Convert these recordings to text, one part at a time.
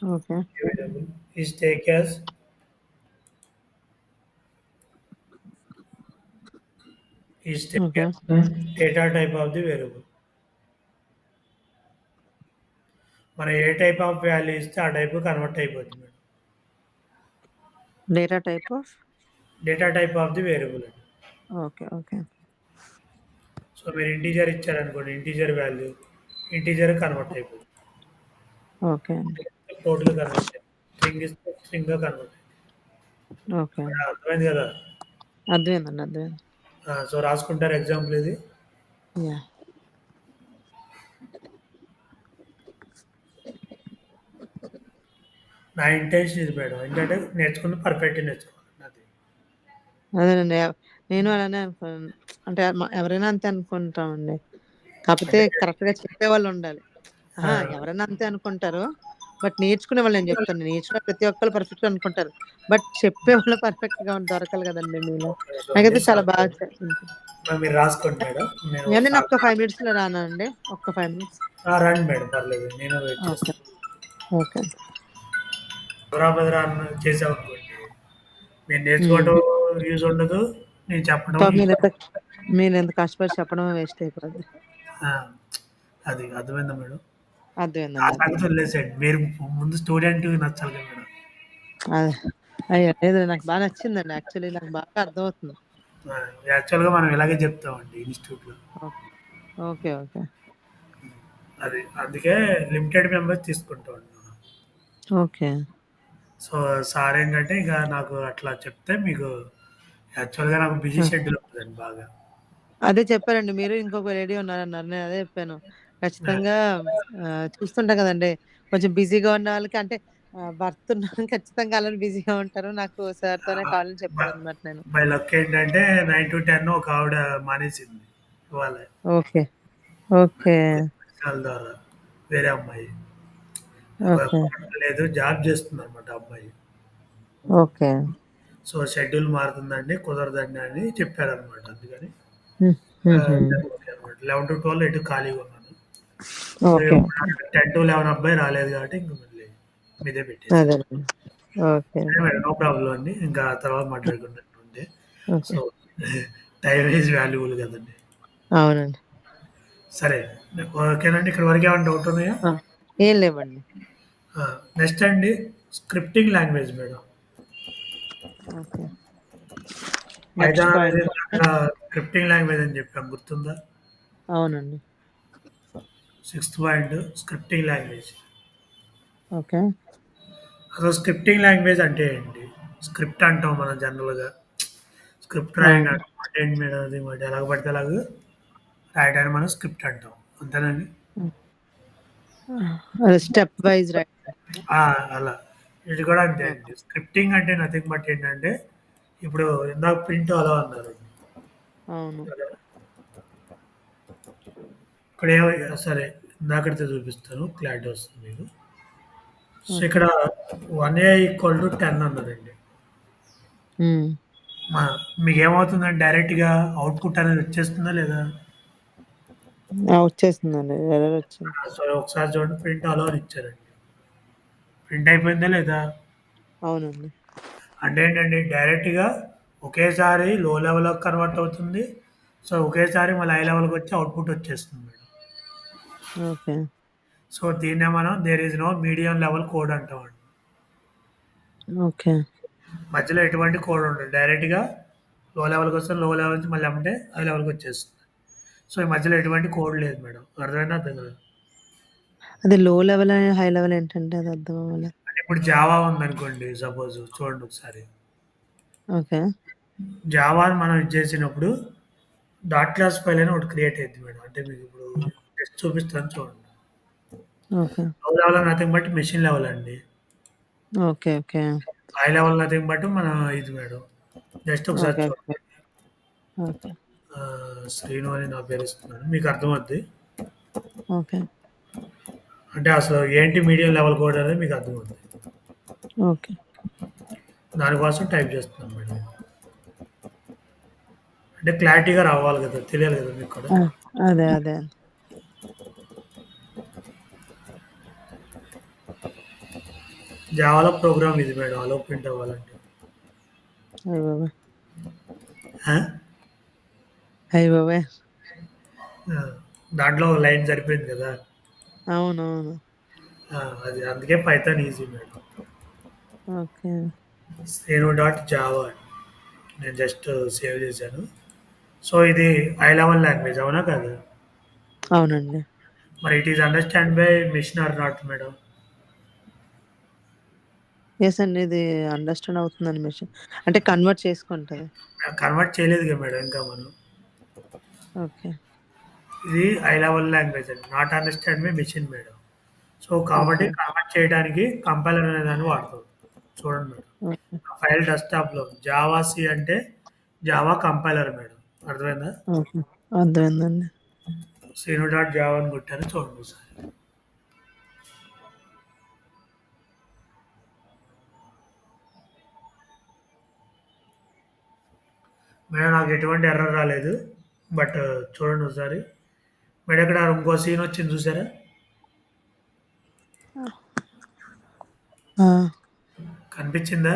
Okay. variable is take as okay. data type of the variable. మనం ఏ type of value ఇస్తే ఆ type convert అయిపోతుంది madam. Data type of data type of the variable అండి. Okay. Okay. So మీరు integer ఇచ్చారనుకోండి, integer value integer convert అయిపోతుంది. Okay అండి. Total convert అయిపోతుంది. స్ట్రింగ్ ఇస్తే స్ట్రింగ్‌గా కన్వర్ట్ అయిపోతుంది. ఓకే అండి. అర్థమైంది కదా! అర్థమైందండి. అర్థమైంది. సో రాసుకుంటారా ఎగ్జాంపుల్ ఇది? యాహ్! నా ఇంటెన్షన్ ఇది మేడం. ఏంటంటే నేర్చుకుంది పర్ఫెక్ట్‌గా నేర్చుకోవాలి అది. అదేనండి. నేను అలానే అనుకున్నాను. అంటే ఎవరైనా అంతే అనుకుంటామండి. కాపోతే అంటే కరెక్ట్‌గా చెప్పేవాళ్ళుండాలి. అహా! ఆ! ఎవరైనా అంతే అనుకుంటారు. బట్ నేర్చుకునేవాళ్ళు నేను చెప్తాను. నేర్చుకున్న ప్రతి ఒక్కళ్ళు పర్ఫెక్ట్‌గా అనుకుంటారు. బట్ చెప్పేవాళ్ళు పర్ఫెక్ట్‌గా దొరకాలి కదండీ మీలో. ఓకే. ఓకే. నాకైతే చాలా బాగా మీరు రాసుకోండి మేడం. నేను ఏవండీ నేను ఒకసారి ఒక్క 5 మినిట్స్‌లో రానా అండి? ఒక్క 5 మినిట్స్. రండి మేడం పర్లేదు. నేను వెయిట్ ఓకే. చేస్తాను. ఓకే. బుర్రా బెదరా అన్న చేసామనుకోండి, మీరు హ్మ్. నేర్చుకోవడం యూజ్ ఉండదు. నేను చెప్పడం పాపం యూజ్ మీరెంత కష్టపడి చెప్పడం వేస్ట్ అయిపోద్ది. ఆ! అది అర్థమైందా మేడం? ఆ అర్థమైందండి. సంగతి అర్థమైంది. వదిలేసేయండి. మీరు ముందు స్టూడెంట్‌కి నచ్చాలి కదా మేడం. అదే. అయ్యో! లేదు నాకు బాగా నచ్చిందండి. యాక్చువల్లీ నాకు బాగా అర్థమవుతుంది. ఆ! యాక్చువల్‌గా మనం ఇలాగే చెప్తామండి ఇన్‌స్టిట్యూట్‌లో. ఓకే. ఓకే. ఓకే. అది. అందుకే లిమిటెడ్ మెంబర్స్ తీసుకుంటామండి మనం. ఓకే. సో, సార్ ఏంటంటే ఇక నాకు అట్లా చెప్తే మీకు యాక్చువల్‌గా నాకు బిజీ ఆ! షెడ్యూల్ ఉంటదండి బాగా. అదే చెప్పారండి. మీరు ఇంకొక లేడీ ఉన్నారన్నారు. నేను అదే చెప్పాను. ఆ! ఖచ్చితంగా చూస్తుంటాం కదండీ! కొంచెం బిజీగా ఉన్న వాళ్ళకి అంటే వర్త్ ఉన్న వాళ్ళు ఖచ్చితంగా అలానే బిజీగా ఉంటారు. నాకు సార్‌తోనే బ కావాలని బ చెప్పాననమాట నేను. బై లక్ ఏంటంటే 9-10 ఒక ఆవిడ మానేసింది ఇవాళే. ఓకే. ఓకే. వాళ్ళ ద్వారా వేరే అమ్మాయి. ఓకే. లేదు జాబ్ చేస్తుందనమాట ఆ అమ్మాయి. ఓకే. సో, షెడ్యూల్ మారుతుందండి, కుదరదండి అని చెప్పారనమాట. అందుకని హ్మ్. హుహు. ఓకే అనమాట. 11-12 ఎటు ఖాళీగా ఉన్నాను. So, okay. ఓకే. 10-11 అబ్బాయి రాలేదు కాబట్టి ఇంక మళ్ళీ మీదే పెట్టేసాను. అదేనండి. ఓకే. సరే మేడం. నో ప్రాబ్లమ్ అండి. ఇంకా తర్వాత మాట్లాడుకున్నట్టుంటే. Okay. So, time is valuable కదండీ! అవునండి. సరే. ఓకేనండి. ఇక్కడి వరకు ఏమైనా డౌట్ ఉన్నాయా? ఆ! ఏం లేవండి. నెక్స్ట్ అండి scripting language madam. Okay. Next Python అనేది పాయింట్. ఇందాక స్క్రిప్టింగ్ లాంగ్వేజ్ అని చెప్పాం గుర్తుందా? అవునండి. Sixth point scripting language. Okay. అసలు స్క్రిప్టింగ్ లాంగ్వేజ్ అంటే ఏంటి? స్క్రిప్ట్ అంటాం మనం జనరల్‌గా. స్క్రిప్ట్ రాయండి అవును. అంటాం. అంటే ఏంటి మేడం అది మరి ఎలాగ పడితే అలాగ రాయడాన్ని మనం స్క్రిప్ట్ అంటాం. అంతేనండి? హ్మ్. అదే స్టెప్ వైస్ రైటింగ్. ఆ! అలా. ఇది కూడా అంతే ఓకే. అండి. స్క్రిప్టింగ్ అంటే నథింగ్ బట్ ఏంటంటే, ఇప్పుడు ఇందాక ప్రింట్ అలో అన్నారు. అవును. ఇక్కడ సరే ఇందాకటితో చూపిస్తాను. క్లారిటీ వస్తుంది మీకు. So, okay. ఇక్కడ 1A = 10 అన్నారండి. హ్మ్. మా మీకేమవుతుందండి డైరెక్ట్‌గా అవుట్‌పుట్ అనేది వచ్చేస్తుందా లేదా? వచ్చేసిందండి. ఎర్రర్ వచ్చింది. సో, ఒకసారి చూడండి ప్రింట్ అలో అని ఇచ్చారండి. ప్రింట్ అయిపోయిందా లేదా? అవునండి. అంటే ఏంటండి డైరెక్ట్‌గా ఒకేసారి లో లెవెల్‌లోకి కన్వర్ట్ అవుతుంది. సో, ఒకేసారి మళ్ళీ హై లెవెల్‌కొచ్చి అవుట్‌పుట్ వచ్చేస్తుంది మేడం. ఓకే. సో, దీన్నే మనం there is no medium level code అంటామండి. ఓకే. మధ్యలో ఎటువంటి కోడ్ ఉండదు. డైరెక్ట్‌గా లో లెవెల్‌కొస్తే లో లెవెల్ నుంచి మళ్ళీ ఎమ్మటే హై లెవెల్‌కొచ్చేస్తుంది. సో, ఈ మధ్యలో ఎటువంటి కోడ్ లేదు మేడం. అర్థమైందా? అర్థం కాదా? అది లో లెవెల్, హై లెవెల్ ఏంటంటే అది అర్థం అవ్వలే. అంటే ఇప్పుడు జావా ఉందనుకోండి సపోజ్ చూడండి ఒకసారి. ఓకే. జావాని మనం ఇది చేసినప్పుడు డాట్ క్లాస్ ఫైల్ అని ఒకటి క్రియేట్ అయిద్ది మేడం. అంటే మీకు ఇప్పుడు జస్ట్ చూపిస్తాను చూడండి. Okay. Low level nothing but machine level అండి. Okay. Okay. High level nothing but మన ఇది మేడం. జస్ట్ ఒకసారి ఓకే. చూడండి. ఓకే. ఓకే. శ్రీను అని నా పేరు ఇస్తున్నాను. మీకు అర్థమవుద్ది. ఓకే. అంటే అసలు ఏంటి మీడియం లెవెల్ కోడ్ అనేది మీకు అర్థమవుద్ది. ఓకే. దానికోసం టైప్ చేస్తున్నాను మేడం. అంటే క్లారిటీగా రావాలి కదా! తెలియాలి కదా మీకు కూడా. ఆ! అదే. అదే. జావాలో ప్రోగ్రామ్ ఇది మేడం అలో ప్రింట్ అవ్వాలంటే. అయ్య బాబోయ్! ఆ! అయ్య బాబోయ్! ఆ! దాంట్లో లైన్ సరిపోయింది కదా! అవునవును. ఆ! అది అందుకే పైథాన్ ఈజీ మేడం. ఓకే. సేను డాట్ జావా నేను జస్ట్ సేవ్ చేశాను. సో, ఇది హై లెవెల్ లాంగ్వేజ్ అవునా కాదా? అవునండి. మరి it is understand by machine are not madam? Yes అండి. ఇది అండర్‌స్టాండ్ అవుతుందండి మెషిన్. అంటే కన్వర్ట్ చేసుకుంటది. కన్వర్ట్ చేయలేదుగా మేడం ఇంకా మనం. ఓకే. ఇది హై లెవెల్ లాంగ్వేజ్ అండి. Not understand by machine madam. So, కాబట్టి ఓకే. కన్వర్ట్ చేయడానికి కంపైలర్ అనే దాన్ని వాడతాం. చూడండి మేడం. ఓకే. ఆ ఫైల్ డెస్క్‌టాప్‌లో జావా సి అంటే జావా కంపైలర్ మేడం. అర్థమైందా? ఓకే. అర్థమైందండి. సీను డాట్ జావా అని కొట్టాను చూడండి ఒకసారి. మేడం నాకు ఎటువంటి ఎర్రర్ రాలేదు. బట్ చూడండి ఒకసారి. మేడం ఇక్కడ ఇంకో సీన్ వచ్చింది చూసారా? ఆ! కనిపించిందా?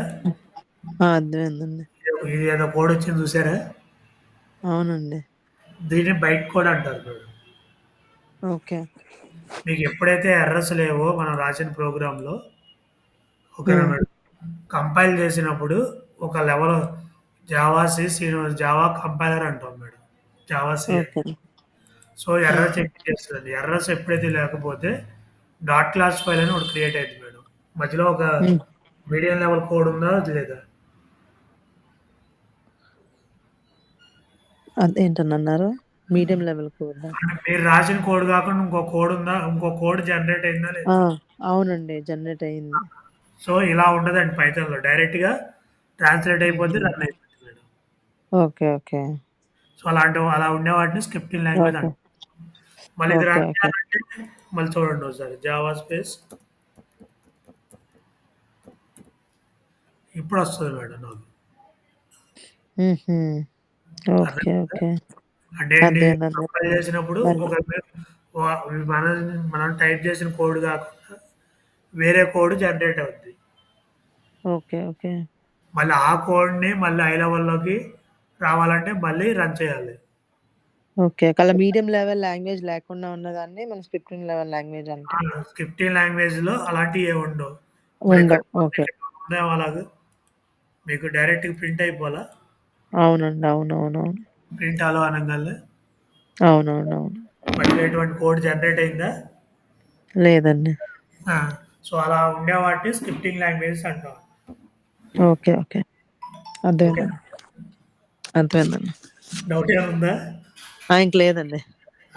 ఆ! అర్థమైందండి. ఇది ఏదో కోడ్ వచ్చింది చూసారా? అవునండి. దీన్ని బైట్ కోడ్ అంటారు మేడం. ఓకే. మీకు ఎప్పుడైతే ఎర్రర్స్ లేవో మనం రాసిన ప్రోగ్రామ్‌లో ఓకేనా హ్మ్. మేడం? కంపైల్ చేసినప్పుడు ఒక లెవెల్ జావా సి సీను జావా కంపైలర్ అంటాం మేడం. జావా సి అని. Okay. So, error okay. Check చేస్తదండి. ఎర్రర్స్ ఎప్పుడైతే లేకపోతే డాట్ క్లాస్ ఫైల్ అని ఒకటి క్రియేట్ అయిద్ది మేడం. మధ్యలో ఒక హ్మ్. మీడియం లెవెల్ కోడ్ ఉందా? లేదా? అదేంటనన్నారు? మీడియం లెవెల్ కోడా? అంటే మీరు రాసిన కోడ్ కాకుండా ఇంకో కోడ్ ఉందా? ఇంకో కోడ్ జనరేట్ అయిందా ఆ! లేదా? అవునండి. జనరేట్ అయింది. సో, ఇలా ఉండదండి పైథాన్‌లో. డైరెక్ట్‌గా ట్రాన్స్‌లేట్ అయిపోద్ది, హుహు. రన్ అయిపోద్ది మేడం. ఓకే. ఓకే. సో, అలా ఉండే వాటిని స్క్రిప్టింగ్ లాంగ్వేజ్ ఓకే. అంటాం. మళ్ళీ ఇది ఓకే. Run okay. చేయాలంటే మళ్ళీ చూడండి ఒకసారి. జావా స్పేస్ ఇప్పుడొస్తది మేడం నాకు. హుహు. ఓకే. అర్థమైందా? ఓకే. అంటే ఏంటి అర్థమైందండి. కంపైల్ చేసినప్పుడు మరి ఒక వ మనం మనం టైప్ చేసిన కోడ్ కాకుండా వేరే కోడ్ జనరేట్ అవుద్ది. ఓకే. ఓకే. మళ్ళీ ఆ కోడ్‌ని మళ్ళీ హై లెవెల్‌లోకి రావాలంటే మళ్ళీ రన్ చేయాలి. ఓకే. మీడియం లెవెల్ లాంగ్వేజ్ లేకుండా ఉన్నదాన్ని మనం స్క్రిప్టింగ్ లెవెల్ లాంగ్వేజ్ ఆ! అంటాం. స్క్రిప్టింగ్ లాంగ్వేజ్‌లో అలాంటియేవి ఉండవు. మరి ఇక్కడ ఉండవు. ఓకే. ఉందేమో అలాగా మీకు డైరెక్ట్‌గా ప్రింట్ అయిపోలా? అవునండి. అవునవునవును. ప్రింట్ అలో అనంగాల్నే అవునవునవును. మధ్యలో ఎటువంటి కోడ్ జనరేట్ అయిందా? లేదండి. ఆ! సో, అలా ఉండే వాటిని స్క్రిప్టింగ్ లాంగ్వేజెస్ అంటాం. ఓకే. ఓకే. ఓకే. అర్థమైందండి. అర్థమైందండి. డౌట్ ఏమైనా ఉందా? ఇంక లేదండి.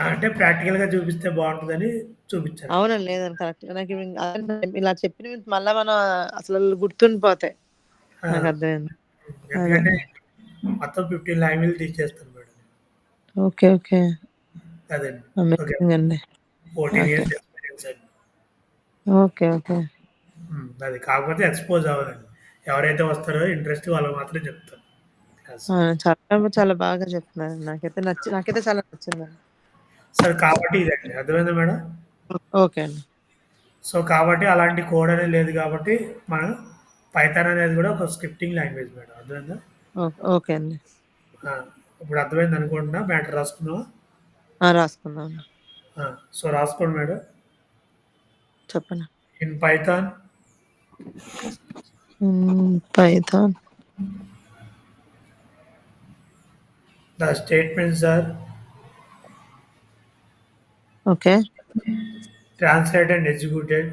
అంటే ప్రాక్టికల్‌గా చూపిస్తే బావుంటదని చూపిచ్చాను. అవునండి. లేదండి. కరెక్ట్‌గా నాకివి ఇలా చెప్పినవి మళ్ళా మనం అసలు గుర్తుండిపోతాయి. ఆ! నాకర్థమైంది. ఎందుకంటే అదండి. మొత్తం 15 లాంగ్వేజ్‌లు టీచ్ చేస్తాను మేడం. ఓకే. ఓకే. అదండి. ఓకే. అమేజింగ్ అండి. 14 ఓకే. ఇయర్స్ ఎక్స్‌పీరియన్స్ అండి. ఓకే. ఓకే. అది కాకపోతే ఎక్స్‌పోజ్ అవ్వనండి. ఎవరైతే వస్తారో ఇంట్రెస్ట్ వాళ్ళకి మాత్రం చెప్తాను క్లాస్. ఆ! చాలా బాగా చెప్తున్నారు. నాకైతే చాలా నచ్చిందండి. సరే కాబట్టి ఇదండి. అర్థమైందా మేడం? ఓకే అండి. సో, కాబట్టి అలాంటి కోడ్ అనేది లేదు కాబట్టి మనం పైథాన్ అనేది కూడా ఒక స్క్రిప్టింగ్ లాంగ్వేజ్ మేడం. అర్థమైందా? ఓకే అండి. ఆ! ఇప్పుడు అర్థమైంది అనుకుంటున్నా. మ్యాటర్ రాసుకున్నావా? రాసుకున్నాను. ఆ! సో, రాసుకోండి మేడం. చెప్పండి. In Python Python. the statements are okay. translated and executed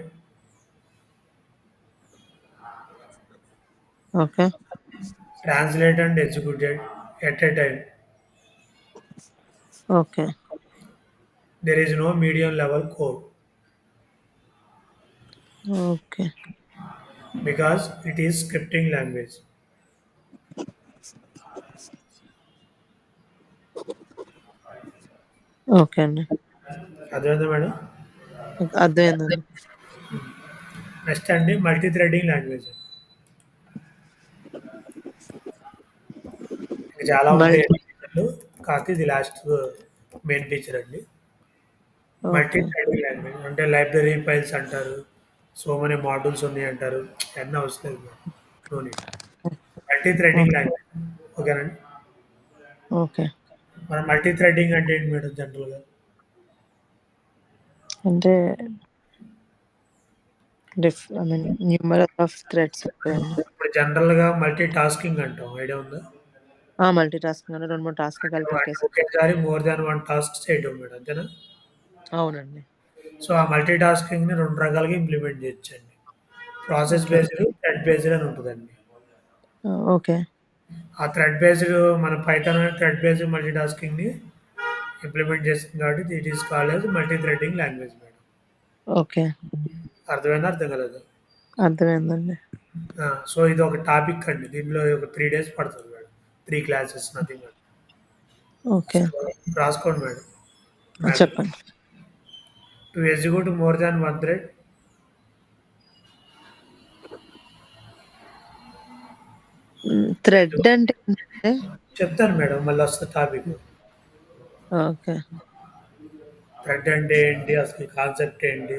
okay. translated and executed at a time. Okay. There is no medium level code okay. because it is scripting language. Okay అండి. అర్థమైందా madam? అర్థమైందండి. Next అండి multi threading language. ఇంకా చాలా multi ఉంటాయండి ఫీచర్లు. కాకపోతే ఇది లాస్ట్ మెయిన్ ఫీచర్ అండి. Multi okay. థ్రెడింగ్ లాంగ్వేజ్ అంటే లైబ్రరీ ఫైల్స్ అంటారు. సో మెనీ మాడ్యూల్స్ ఉన్నాయంటారు. అయన్నీ అవసరం లేదు madam. No need. Multi threading okay. Language. ఓకేనండి. ఓకే. మన మల్టీ థ్రెడింగ్ అంటే ఏంటి మేడం జనరల్‌గా? అంటే I mean numerous of threads ఉంటాయండి. ఇప్పుడు జనరల్‌గా మల్టీ టాస్కింగ్ అంటాం. ఐడియా ఉందా? మల్టీ టాస్కింగ్ అంటే 2, 3 టాస్క్‌లు అంటే కలిపి అంటే ఒకేసారి. ఒకేసారి మోర్ థాన్ 1 టాస్క్ చేయడం మేడం. అంతేనా? అవునండి. సో, ఆ మల్టీ టాస్కింగ్‌ని 2 రకాలుగా ఇంప్లిమెంట్ చేయొచ్చండి. Process okay. Based, thread based అని ఉంటదండి. ఓకే. ఆ థ్రెడ్ బేస్డ్ మన పైథాన్ అనే థ్రెడ్ బేస్డ్ మల్టీ టాస్కింగ్‌ని ఇంప్లిమెంట్ చేస్తుంది కాబట్టి it is called as multi threading language madam. Okay. అర్థమైందా? అర్థం కాలేదా? అర్థమైందండి. సో, ఇది ఒక టాపిక్ అండి. దీనిలో ఒక 3 డేస్ పడుతుంది madam. 3 classes nothing but. Okay. So, రాసుకోండి మేడం. మ్యాథ్స్ చెప్పండి. To execute more than 1 thread. Thread అంటే ఏంటండి? చెప్తాను మేడం. మళ్ళీ వస్తుంది టాపిక్. ఓకే. థ్రెడ్ అంటే ఏంటి? అసలు కాన్సెప్ట్ ఏంటి?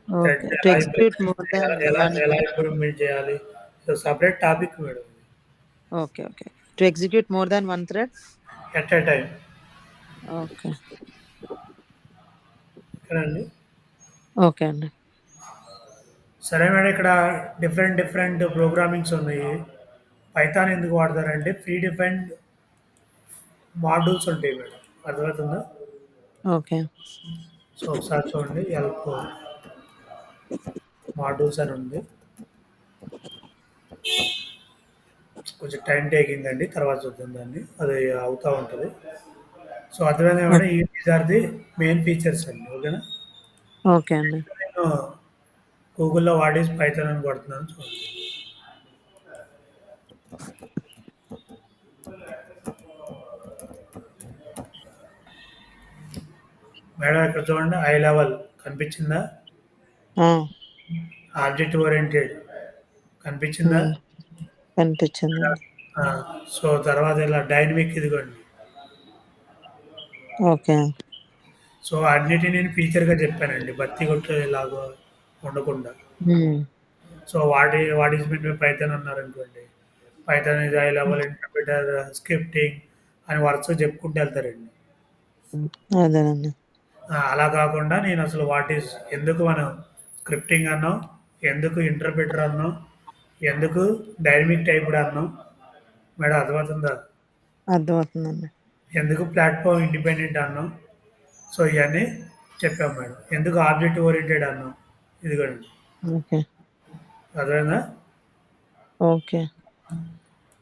ఓకే. థ్రెడ్ టు ఎలా ఎగ్జిక్యూట్ ఇంప్లిమెంట్ మోర్ థాన్ చేయాలి? ఎలా 1 ఎలా ఇంప్లిమెంట్ చేయాలి? So, separate topic madam. Okay. Okay. To execute more than 1 thread. At a time. Okay. ఓకేనండి. ఓకే అండి. సరే మేడం. ఇక్కడ డిఫరెంట్ ప్రోగ్రామింగ్స్ ఉన్నాయి. పైథాన్ ఎందుకు వాడతారంటే ప్రీ డిఫైన్డ్ మాడ్యూల్స్ ఉంటాయి మేడం. అర్థమవుతుందా? ఓకే. సో, ఒకసారి చూడండి. హెల్ప్ మాడ్యూల్స్ అని ఉంది. కొంచెం టైం టేకింగ్ అండి. తర్వాత చూద్దాం దాన్ని. అది అవుతా ఉంటది. సో, అర్థమైందా madam? These are the main features అండి. ఓకేనా? ఓకే అండి. నేను గూగుల్‌లో వాట్ ఈస్ పైథాన్ అని కొడుతున్నాను చూడండి. మేడం ఇక్కడ చూడండి. హై లెవెల్ కనిపించిందా? ఆ! ఆబ్జెక్ట్ ఓరియెంటెడ్ కనిపించిందా? హ్మ్. కనిపించిందండి. ఆ! సో, తర్వాత ఇలా డైనమిక్ ఇదిగోండి. ఓకే. సో, అన్నిటిని నేను ఫీచర్‌గా చెప్పానండి. బత్తి కొట్టేలాగా ఉండకుండా. హ్మ్. So, what is mean by Python అన్నారనుకోండి. Python is high level interpreter scripting అని వరుసగా చెప్పుకుంటూ వెళ్తారండి. అదేనండి. అలా కాకుండా నేను అసలు ఎందుకు మనం స్క్రిప్టింగ్ అన్నాం, ఎందుకు ఇంటర్ప్రిటర్ అన్నాం, ఎందుకు డైనమిక్ టైప్డ్ అన్నాం. మేడం అర్థమవుతుందా? అర్థమవుతుందండి. ఎందుకు ప్లాట్‌ఫార్మ్ ఇండిపెండెంట్ అన్నాం. సో, ఇయన్నీ చెప్పాం మేడం. ఎందుకు ఆబ్జెక్ట్ ఓరియెంటెడ్ అన్నాం. ఇదిగోండి. ఓకే. అర్థమైందా? ఓకే.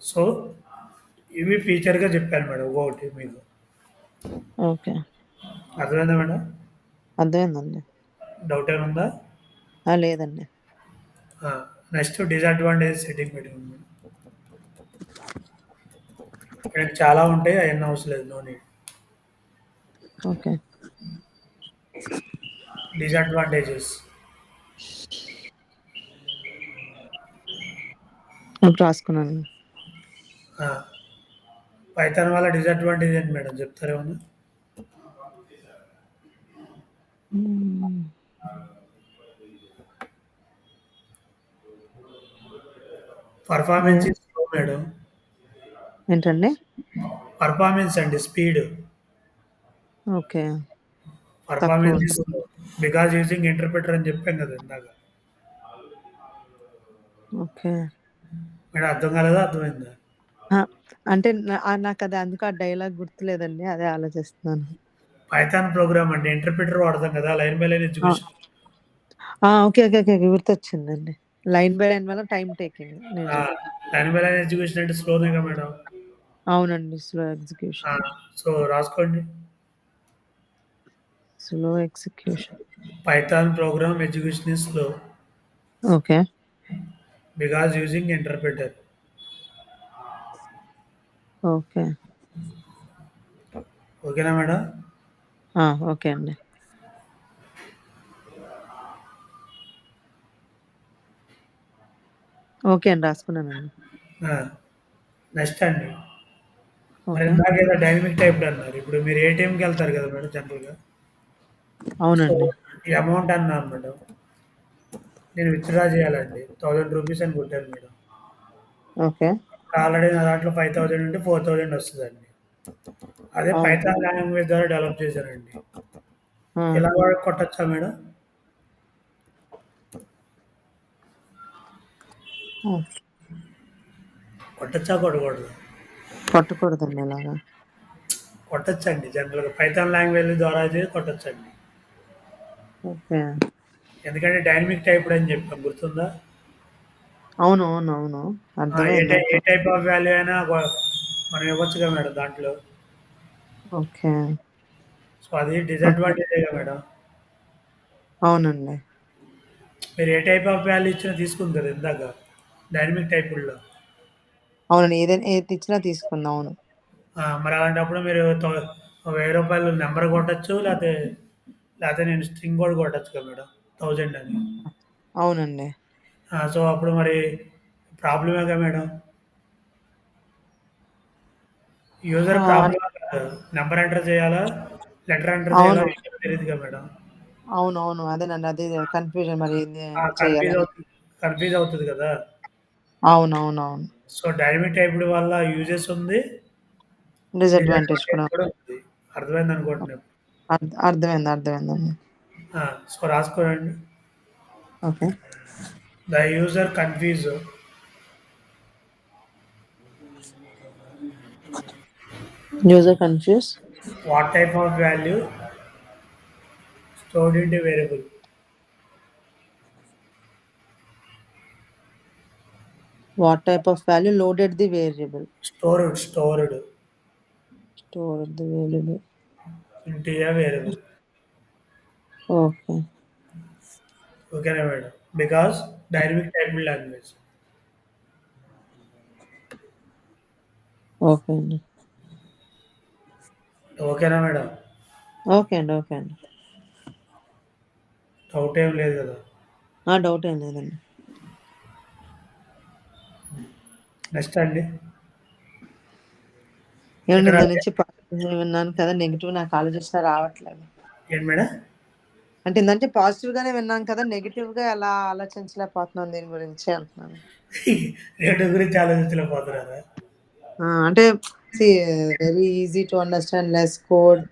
సో, ఇవి ఫీచర్‌గా చెప్పాను మేడం ఒక్కొక్కటి మీకు. ఓకే. అర్థమైందా మేడం? అర్థమైందండి. డౌట్ ఏమైనా ఉందా? లేదండి. ఆ! నెక్స్ట్ డిసడ్వాంటేజ్ సెట్టింగ్ పెట్టింది మేడం. ఇక్కడ చాలా ఉంటాయి. అయన్నీ అవసరం లేదు. No need. ఓకే. డిసడ్వాంటేజెస్. ఇప్పుడు రాసుకున్నానండి. ఆ! పైథాన్ వల్ల డిసడ్వాంటేజ్ ఏంటి మేడం చెప్తారా ఏమన్నా? హ్మ్. Performance is slow madam. ఏంటండి? పర్ఫార్మెన్స్ అండి స్పీడ్. ఓకే. పర్ఫార్మెన్స్ ఈజ్ తక్కువుంటది. స్లో. బికాజ్ యూజింగ్ ఇంటర్ప్రిటర్ అని చెప్పాం కదా ఇందాక. ఓకే. మేడం అర్థం కాలేదా? అర్థమైందా? ఆ! అంటే నాకది అందుకు ఆ డైలాగ్ గుర్తులేదండి. అదే ఆలోచిస్తున్నాను. పైథాన్ ప్రోగ్రామ్ అంటే ఇంటర్ప్రిటర్ వాడతాం కదా! లైన్ బై లైన్ ఆ! ఎగ్జిక్యూషన్. ఓకే. ఓకే. ఓకే. గుర్తొచ్చిందండి. లైన్ బై లైన్ వల్ల టైమ్ టేకింగ్. ఆ! నిజం. లైన్ బై లైన్ ఎగ్జిక్యూషన్ అంటే స్లోనేగా మేడం. అవునండి. స్లో ఆ! ఎగ్జిక్యూషన్. సో, రాసుకోండి. Slow execution. Python program execution is slow okay. Because using interpreter. Okay. ఓకేనా మేడం? ఓకే అండి. ఓకే అండి. రాసుకున్నానండి. ఆ! నెక్స్ట్ అండి. మరి ఓకే. ఇందాకేదో డైనమిక్ టైప్డ్ అన్నారు. ఇప్పుడు మీరు ఏటీఎంకెళ్తారు కదా మేడం జనరల్‌గా. సో, అవునండి. ఈ అమౌంట్ అన్నాను మేడం. నేను విత్‌డ్రా చేయాలండి. రూ. 1000 అని కొట్టాను మేడం. ఓకే. ఆల్రెడీ నా దాంట్లో 5000 ఉంటే 4000 వస్తదండి. అదే అవును. పైథాన్ లాంగ్వేజ్ ద్వారా డెవలప్ చేశానండి. ఆ! ఇలా కూడా కొట్టొచ్చా మేడం? హ్మ్. కొట్టొచ్చా? కొట్టకూడదా? కొట్టకూడదండి అలాగా. కొట్టొచ్చండి జనరల్‌గా పైథాన్ లాంగ్వేజ్ ద్వారా అయితే కొట్టొచ్చండి. ఓకే. ఎందుకంటే డైనమిక్ టైప్డ్ అని చెప్పాం గుర్తుందా? అవునవునవును. అర్థమైంది ఏ నాకు. టైప్ ఆఫ్ వాల్యూ అయినా మనం ఇవ్వచ్చుగా మేడం దాంట్లో. ఓకే. సో, అది ఓకే. డిసడ్వాంటేజేగా మేడం. అవునండి. మీరు ఏ టైప్ ఆఫ్ వాల్యూ ఇచ్చినా తీసుకుంటారు ఇందాక డైనమిక్ టైపుల్లో. అవునండి. ఏదైనా ఏదిచ్చినా తీసుకుందాం. అవును. మరి అలాంటప్పుడు మీరు రూ. 1000 నంబర్ కొట్టొచ్చు. లేతే నేను స్ట్రింగ్ కూడా కొట్టొచ్చుగా మేడం 1000 అని. అవునండి. సో, అప్పుడు మరి ప్రాబ్లమేగా మేడం. యూజర్ ఆ! ప్రాబ్లమే కాదు. నంబర్ ఎంటర్ చేయాలా? లెటర్ ఎంటర్ చేయాలా? అవును. విషయం తెలీదుగా మేడం. అవునవును. అదేనండి. అదే కన్‌ఫ్యూజన్ మరి ఏంది కన్‌ఫ్యూజ్ చేయాలని. అవుతుంది. కన్‌ఫ్యూజ్ అవుతది కదా! అవునవునవును. సో, డైనమిక్ టైప్డ్ వల్ల యూజెస్ ఉంది. డిసడ్వాంటేజ్ డిసడ్వాంటేజ్ కూడా. కూడా ఉంది. అర్థమైందనుకుంటున్నాను. అర్థమైంది. సో, రాసుకోండి. Okay. The user confuse user confuse what type of value stored into variable. What type of value loaded the variable. Stored stored the variable. into a variable. Okay. ఓకేనా madam? Because dynamic typed language. Okay అండి. ఓకేనా madam? Okay అండి. Doubt ఏం లేదు కదా! Doubt ఏం లేదండి. Next అండి. ఏవండి ఇక్కడ ఇందాక నుంచి పాజిటివ్ విన్నాను కదా! నెగెటివ్ నాకు ఆలోచించినా రావట్లేదు. ఏంటి మేడం? అంటే ఇందాక పాజిటివ్‌గానే విన్నాం కదా! నెగెటివ్‌గా ఎలా ఆలోచించలేకపోతున్నాను దీని గురించి అంటున్నాను. నెగెటివ్ గురించి ఆలోచించలేకపోతున్నారా? అంటే see very easy to understand less code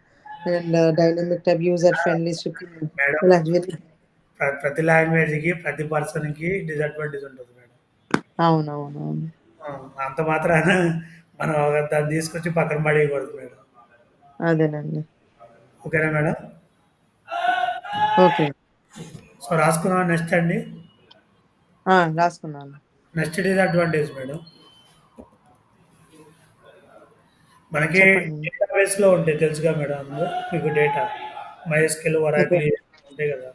and dynamic type user friendly shipping madam ఇలా వెరీ ప్రతి లాంగ్వేజ్‌కి, ప్రతి పర్సన్‌కి డిసడ్వాంటేజ్ ఉంటది మేడం. అవునవునవును. ఆ! అంత మాత్రాన మనం దాన్ని తీసుకొచ్చి పక్కన పడేయకూడదు మేడం. అదేనండి. ఓకేనా మేడం? ఓకే. సో, రాసుకున్నాం నెక్స్ట్ అండి. రాసుకున్నాను. Next disadvantage madam. మనకి చెప్పండి. డేటాబేస్‌లో ఉంటాయి తెలుసుగా మేడం అందులో మీకు డేటా. MySQL, okay. ఒరాకిల్ ఉంటాయి కదా!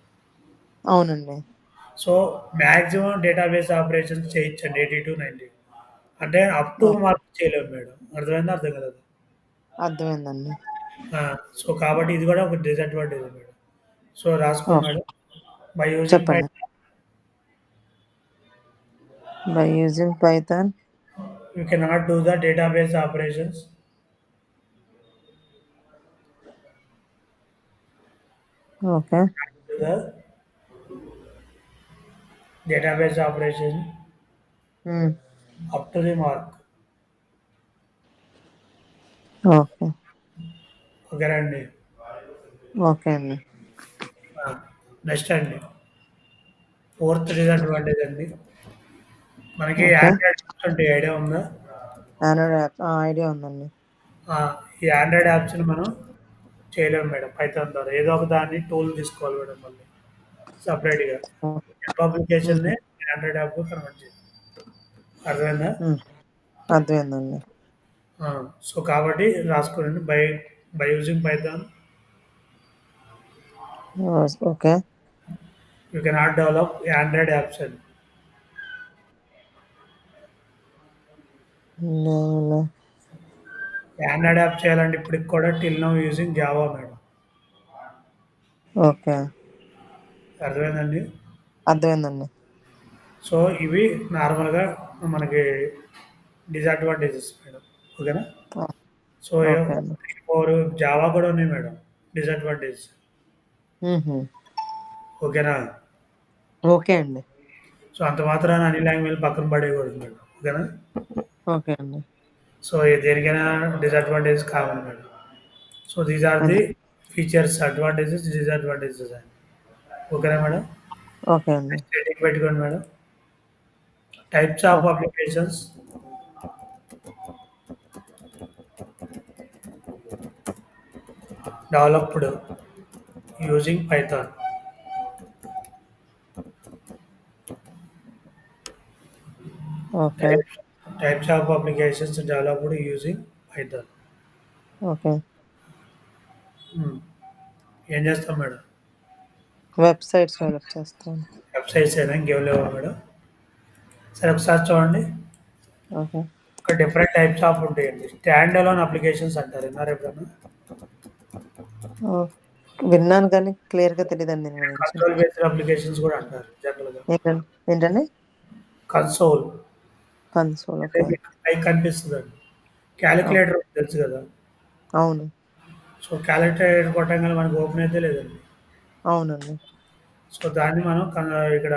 అవునండి. సో, మాక్సిమం డేటాబేస్ ఆపరేషన్స్ చేయొచ్చండి 80-90. అంటే అప్ టు ఓకే. మార్క్ చేయలేము మేడం. అర్థమైందా? అర్థం కాలేదా? అర్థమైందండి. ఆ! సో, కాబట్టి ఇది కూడా ఒక డిసడ్వాంటేజ్ మేడం. సో, రాసుకోండి ఓకే. మేడం. బై యూజింగ్ చెప్పండి. Python by using Python you cannot do the database operations okay. The database operation హ్మ్. up to the mark. Okay. ఓకేనండి. ఓకే అండి. నెక్స్ట్ అండి. ఫోర్త్ డిసడ్వాంటేజ్ అండి. మనకి ఓకే. ఆండ్రాయిడ్ యాప్స్ ఉంటాయి idea ఉందా? Android app idea ఉందండి. ఆ! ఈ ఆండ్రాయిడ్ యాప్స్‌ని మనం చేయలేము మేడం పైథాన్ ద్వారా. ఏదో ఒక దాన్ని టూల్ తీసుకోవాలి మేడం మళ్ళీ సెపరేట్‌గా. ఓహ్! వెబ్ హుహు. అప్లికేషన్‌ని ఆండ్రాయిడ్ యాప్‌గా కన్వర్ట్ చేయాలి. అర్థమైందా? హ్మ్. అర్థమైందండి. ఆ! సో, కాబట్టి రాసుకోండి. By using Python okay. You cannot develop Android apps అని. నేల ఆండ్రాయిడ్ యాప్ చేయాలంటే ఇప్పటికి కూడా till now using Java madam. Okay. అర్థమైందండి? అర్థమైందండి. సో, ఇవి నార్మల్‌గా మనకి డిసడ్వాంటేజెస్ మేడం. ఓకేనా? ఓ సో, ఓకే అండి. 3, 4 జావా కూడా ఉన్నాయి మేడం డిసడ్వాంటేజెస్. హుహు. ఓకేనా? ఓకే అండి. సో, అంత మాత్రాన అన్ని లాంగ్వేజ్‌లు పక్కన పడేయకూడదు మేడం. ఓకేనా? ఓకే అండి. సో, దేనికైనా disadvantages common madam. So, these are the అదే. ఫీచర్స్, అడ్వాంటేజెస్, డిసడ్వాంటేజెస్ అని. ఓకేనా మేడం? ఓకే అండి. నెక్స్ట్ హెడ్డింగ్ పెట్టుకోండి madam. Types of okay. Applications developed using Python. Okay. Types types of applications developed using Python. Okay. Hmm. ఏం చేస్తాం madam? Websites develop చేస్తాను. Websites ఏనా ఇంకేం లేవా మేడం? సరే ఒకసారి చూడండి. ఓకే. ఒక డిఫరెంట్ టైప్స్ ఆఫ్ ఉంటాయండి. స్టాండ్ అలోన్ అప్లికేషన్స్ అంటారు. విన్నారా ఎప్పుడన్నా? ఓహ్! విన్నాను కానీ క్లియర్‌గా తెలీదండి దీని గురించి. కన్సోల్ బేస్డ్ అప్లికేషన్స్ కూడా అంటారు జనరల్‌గా. ఏంటండి? ఏంటండి? Console console. అంటే ఓకే. మీకు పైకి కనిపిస్తదండి. ఓకే. కాలిక్యులేటర్ తెలుసు కదా! అవును. సో, కాలిక్యులేటర్ కొట్టంగానే మనకు ఓపెన్ అయితే లేదండి. అవునండి. సో, దాన్ని మనం ఇక్కడ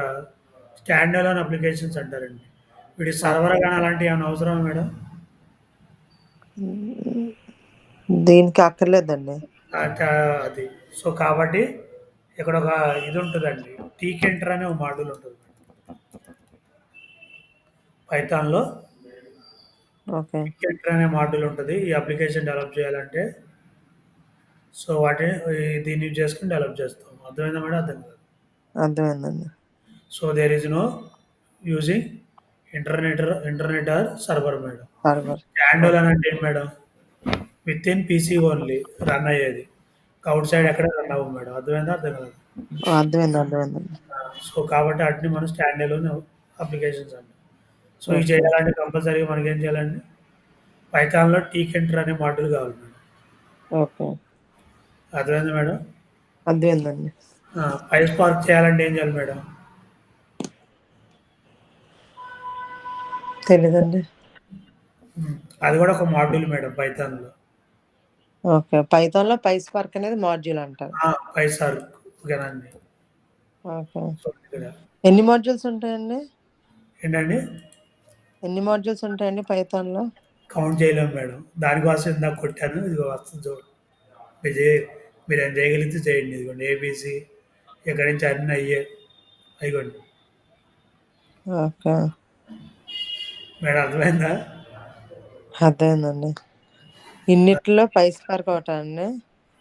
స్టాండ్ అలోన్ అప్లికేషన్స్ అంటారండి. వీటికి ఓకే. సర్వర్ గాని అలాంటివి ఏమైనా అవసరమా మేడం? హ్మ్. దీనికి అక్కర్లేదండి. కా అది. సో, కాబట్టి ఇక్కడ ఒక ఇది ఉంటదండి. టీకెంటర్ అనే ఒక మాడ్యూల్ ఉంటది. పైథాన్‌లో ఓకే. టీకెంటర్ అనే మాడ్యూల్ ఉంటది. ఈ అప్లికేషన్ డెవలప్ చేయాలంటే సో, దీన్ని యూజ్ చేసుకొని డెవలప్ చేస్తాం. అర్థమైందా మేడం? అర్థం కాదా? అర్థమైందండి. So, there is no using internet or server madam. Server. Stand okay. Alone అంటే ఏంటి మేడం? వితిన్ పీసీ ఓన్లీ రన్ అయ్యేది. ఔట్ సైడ్ ఎక్కడ రన్ అవ్వవు మేడం. అర్థమైందా? అర్థం కాదా? అర్థమైంది. అర్థమైందండి. సో, కాబట్టి ఆటిని మనం స్టాండ్ అలోన్ అప్లికేషన్స్ అంటాం. సో, ఇవి ఓకే. చేయాలంటే కంపల్సరీగా మనకేం చేయాలండి? పైథాన్‌లో టీకెంటర్ అనే మాడ్యూల్ కావాలి మేడం. ఓకే. అర్థమైందా మేడం? అర్థమైందండి. పైస్పార్క్ చేయాలంటే ఏం చేయాలి మేడం? తెలీదండి. హ్మ్. అది కూడా ఒక మాడ్యూల్ మేడం పైథాన్‌లో. ఓకే. పైథాన్‌లో పైస్పార్క్ అనేది మాడ్యూల్ అంటారు. పైసార్క్ ఓకేనండి. ఓకే. సో, ఇక్కడ ఎన్ని మాడ్యూల్స్ ఉంటాయండి? ఏంటండి? ఎన్ని మాడ్యూల్స్ ఉంటాయండి పైథాన్‌లో? కౌంట్ చేయలేము మేడం. దానికోసం ఇందాక కొట్టాను. ఇదిగో వస్తుంది చూడండి. మీరు మీరేం చేయగలిగితే చేయండి. ఇదిగోండి ఏబీసీ ఇక్కడి నుంచి అన్నీ అయ్యే అయ్యిగోండి. ఓకే. మేడం అర్థమైందా? అర్థమైందండి. ఇన్నిట్లో పైస్పార్క్ ఒకటా అండి?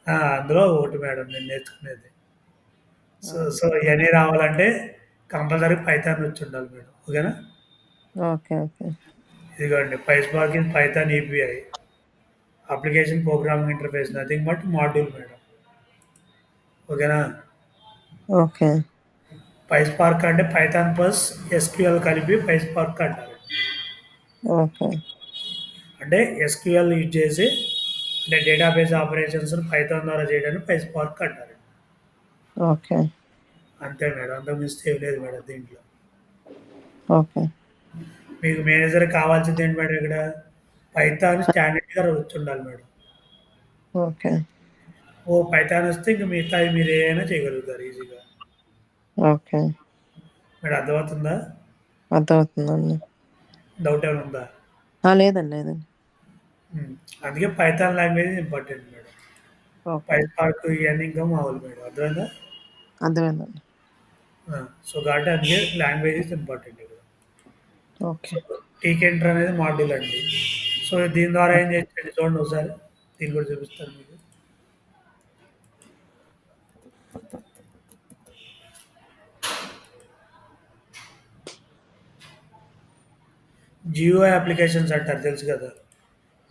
అందులో ఒకటి మేడం నేను నేర్చుకునేది. So, okay. ఇయన్నీ రావాలంటే కంపల్సరీ పైథాన్ వచ్చుండాలి మేడం. ఓకేనా? ఓకే. ఓకే. ఇదిగోండి PySpark in Python API. Application programming interface nothing but module madam. ఓకేనా? ఓకే. పైస్పార్క్ అంటే పైథాన్ ప్లస్ ఎస్‌క్యూఎల్ కలిపి పైస్పార్క్ అంటారు. ఓకే. అంటే ఎస్‌క్యూఎల్ యూజ్ చేసి అంటే డేటాబేస్ ఆపరేషన్స్‌ని పైథాన్ ద్వారా చేయడాన్ని పైస్పార్క్ అంటారు. ఓకే. అంతే మేడం. అంతకు మించి ఏం లేదు మేడం దీంట్లో. ఓకే. మీకు మేనేజర్ కావాల్సింది ఏంటి మేడం ఇక్కడ? పైథాన్ స్టాండర్డ్‌గా వచ్చుండాలి మేడం. ఓకే. పైథాన్ వస్తే ఇంక మిగతాయి మీరు ఏమైనా చేయగలుగుతారు ఈజీగా. ఓకే. మేడం అర్థమవుతుందా? అర్థమవుతుందండి. డౌట్ ఏమైనా ఉందా? లేదండి. లేదండి. హ్మ్. అందుకే Python language important madam. Okay. PySpark ఇయన్నీ ఇంకా మామూలు మేడం. అర్థమైందా? అర్థమైందండి. ఆ! సో, కాబట్టి అందుకే లాంగ్వేజ్ ఈస్ ఇంపార్టెంట్ ఇక్కడ. ఓకే. సో, టీకెంటర్ అనేది మాడ్యూల్ అండి. సో, దీని ద్వారా ఏం ఓకే. చేయొచ్చండి చూడండి ఒకసారి. దీన్ని కూడా చూపిస్తాను మీకు. జియూఐ అప్లికేషన్స్ అంటారు తెలుసు కదా!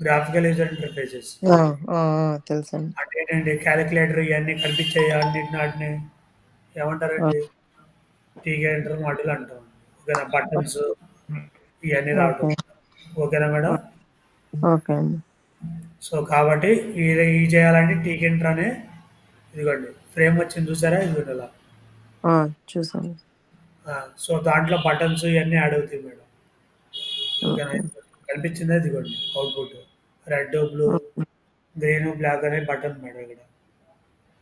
Graphical user interfaces. ఆ! ఆ! ఆ! తెలుసండి. అంటే ఏంటండి కాలిక్యులేటర్ ఇయన్నీ కనిపించాయి అన్నిటిని ఆటిని ఆ! ఏమంటారండి? టీకెంటర్ మాడ్యూల్ అంటాం. ఓకేనా? బటన్స్ ఇయన్నీ రావడం. ఓకే. ఓకేనా మేడం? ఓకే అండి. సో, కాబట్టి ఇది చేయాలంటే టీకెంటర్ అనే ఇదిగోండి ఫ్రేమ్ వచ్చింది చూసారా? ఇదిగోండి ఇలా. ఆ! చూసాను. సో, దాంట్లో బటన్స్ ఇయన్నీ యాడ్ అవుతాయి మేడం. ఓకేనా? ఓకే. కనిపించిందా? ఇదిగోండి output. Red, blue, okay. Green, black అనే బటన్ మేడం ఇక్కడ.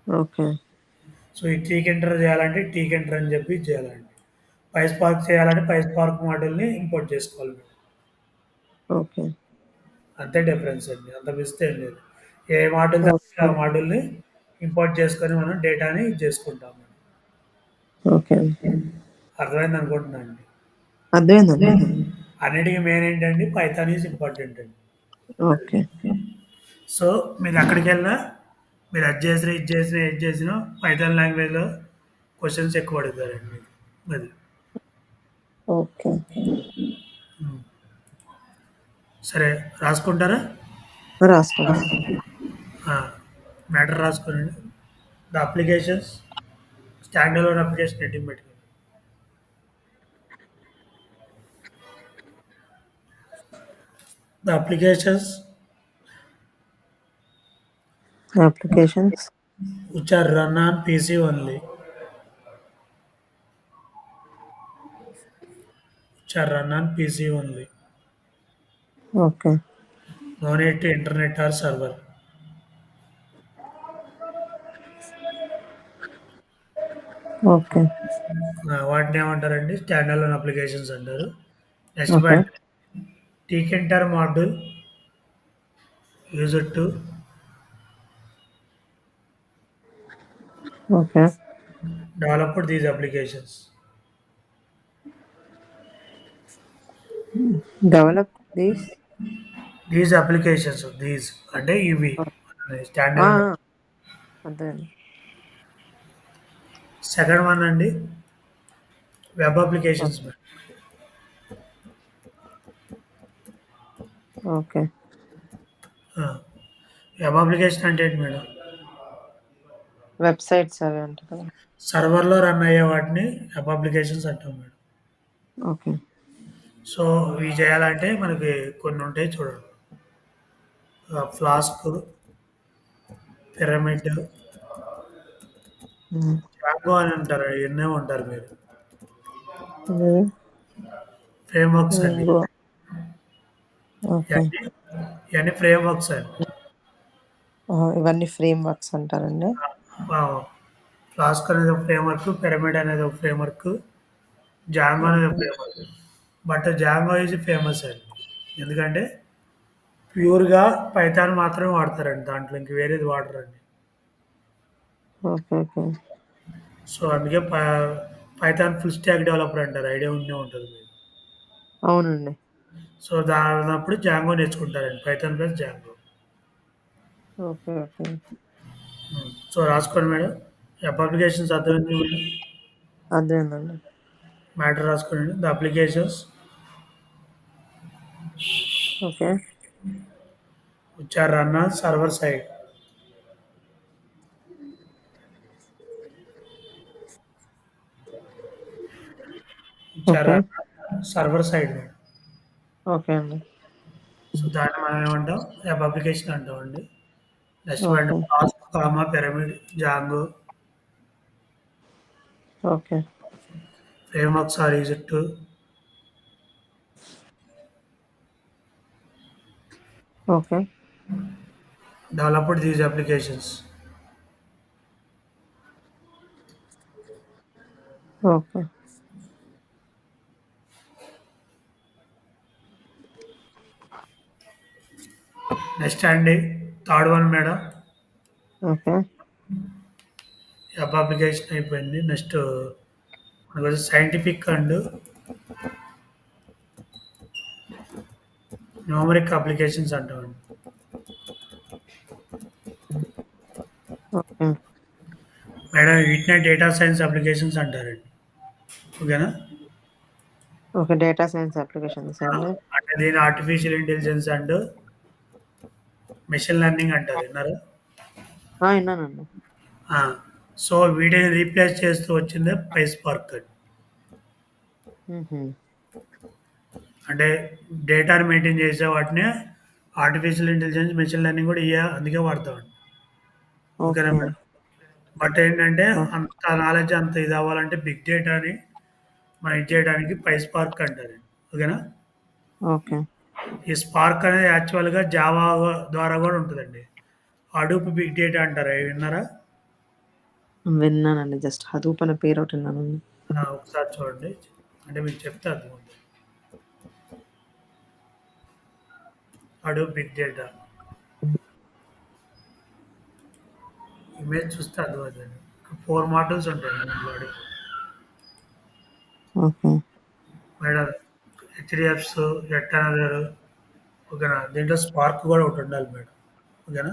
ఓకే. సో, ఈ టీకెంటర్ చేయాలంటే టీకెంటర్ అని చెప్పి చేయాలండి. పైస్పార్క్ చేయాలంటే పైస్పార్క్ మోడల్‌ని ఇంపోర్ట్ చేసుకోవాలి మేడం. ఓకే. అంతే డిఫరెన్స్ అండి. అంత మించితే ఏం లేదు. ఏ మోడల్ దానికి ఆ ఓకే. మోడల్‌ని ఇంపోర్ట్ చేసుకొని మనం డేటాని ఇది చేసుకుంటాం. ఓకే. అర్థమైందనుకుంటున్నా అండి. అర్థమైందండి. అన్నిటికి మెయిన్ ఏంటంటే పైథాన్ ఈజ్ ఇంపార్టెంట్ అండి. ఓకే. సో, మీరెక్కడికెళ్ళినా మీరు అది చేసినా, ఇది చేసినా, ఏది చేసినా పైథాన్ లాంగ్వేజ్‌లో క్వెషన్స్ ఎక్కువ అడుగుతారండి మీకు. అది. ఓకే. హ్మ్. సరే రాసుకుంటారా? రాసుకుంటాను. ఆ! మ్యాటర్ రాసుకోనండి. The applications stand alone application heading పెట్టుకోండి. The applications applications which are run on PC only. Which are run on PC only. Okay. No need to internet or server. Okay. వాటిని ఏమంటారండి? Stand alone applications అంటారు. Next okay. Point tkinter module used to ఓకే. develop these applications. Develop this These applications, these అంటే ఇవి stand ఆ! Alone. ఆ! అర్థమైంది. Second one అండి వెబ్ ఓ అప్లికేషన్స్. ఓకే. వెబ్ అప్లికేషన్ అంటే ఏంటి మేడం? వెబ్‌సైట్స్ అవి అంటారు కదా! సర్వర్‌లో రన్ అయ్యే వాటిని వెబ్ అప్లికేషన్స్ అంటాం మేడం. ఓకే. సో, ఇవి చేయాలంటే మనకి కొన్ని ఉంటాయి చూడండి. ఫ్లాస్క్, పిరమిడ్, హ్మ్. జాంగో అని అంటారు. ఎన్నో ఉంటారు మీరు. ఇదేది ఫ్రేమ్ వర్క్స్ అండి. వింగో. ఓకే. ఇవన్నీ ఇవన్నీ ఫ్రేమ్ వర్క్స్ అండి. ఓహో! ఇవన్నీ ఫ్రేమ్ వర్క్స్ అంటారండి? ఫ్లాస్క్ అనేది ఒక ఫ్రేమ్ వర్క్, పిరమిడ్ అనేది ఒక ఫ్రేమ్ వర్క్, జాంగో అనేది ఒక okay. Framework. But Django is famous అండి. ఎందుకంటే ప్యూర్‌గా పైథాన్ మాత్రమే వాడతారండి దాంట్లో. ఇంక వేరేది వాడరండి. ఓకే. ఓకే. సో, అందుకే పైథాన్ ఫుల్ స్టాక్ డెవలపర్ అంటారు. ఐడియా ఉండే ఉంటది మీకు. అవునండి. సో, దానప్పుడు జాంగో నేర్చుకుంటారండి. Python plus Django. Okay. Okay. So, రాసుకోండి మేడం. వెబ్ అప్లికేషన్స్ అర్థమైందా మేడం? అర్థమైందండి. మ్యాటర్ రాసుకోండి. The applications okay. Which are run on server side. Which are okay. Run on server side madam. Okay అండి. So, దాన్ని మనం ఏమంటాం? Web application అంటామండి. Next point okay. Flask, comma, Pyramid, Django okay. Frameworks are used to okay. Develop these applications. Okay. Next అండి third one madam. Okay. Web application అయిపోయింది. Next మనకు scientific and numeric applications అంటామండి. Okay. Madam వీటినే data science applications అంటారండి. ఓకేనా? Okay. Data science అప్లికేషన్సా అండి? అంటే దీని artificial intelligence and machine learning అంటారు. విన్నారా? ఆ! ఇన్నానండి. ఆ! సో, వీటిని రీప్లేస్ చేస్తూ వచ్చిందే పైస్పార్క్ అండి. హుహు. అంటే డేటాను మెయింటైన్ చేసే వాటిని ఆర్టిఫిషియల్ ఇంటెలిజెన్స్, మెషిన్ లెర్నింగ్ కూడా అందుకే వాడతామండి. ఓకేనా ఓకే. మేడం? బట్ ఏంటంటే ఓ అంత నాలెడ్జ్ అంత ఇది అవ్వాలంటే బిగ్ డేటాని మనం ఇది చేయడానికి పైస్పార్క్ అంటారండి. ఓకేనా? ఓకే. ఈ స్పార్క్ అనేది యాక్చువల్‌గా జావా ద్వారా కూడా ఉంటదండి. హడూప్ బిగ్ డేటా అంటారు. అవి విన్నారా? విన్నానండి. జస్ట్ హదూప్ అనే పేరొకటి విన్నానండి. ఒకసారి చూడండి. అంటే మీకు చెప్తే అర్థమవుతుంది. హడూప్ బిగ్ డేటా ఇమేజ్ చూస్తే అర్థమవుతుంది. 4 మాడ్యూల్స్ ఉంటాయండి దీంట్లో Hadoop. Okay. Madam హెచ్‌డిఎఫ్స్, at another ఓకేనా? దీంట్లో స్పార్క్ కూడా ఒకటి ఉండాలి మేడం. ఓకేనా?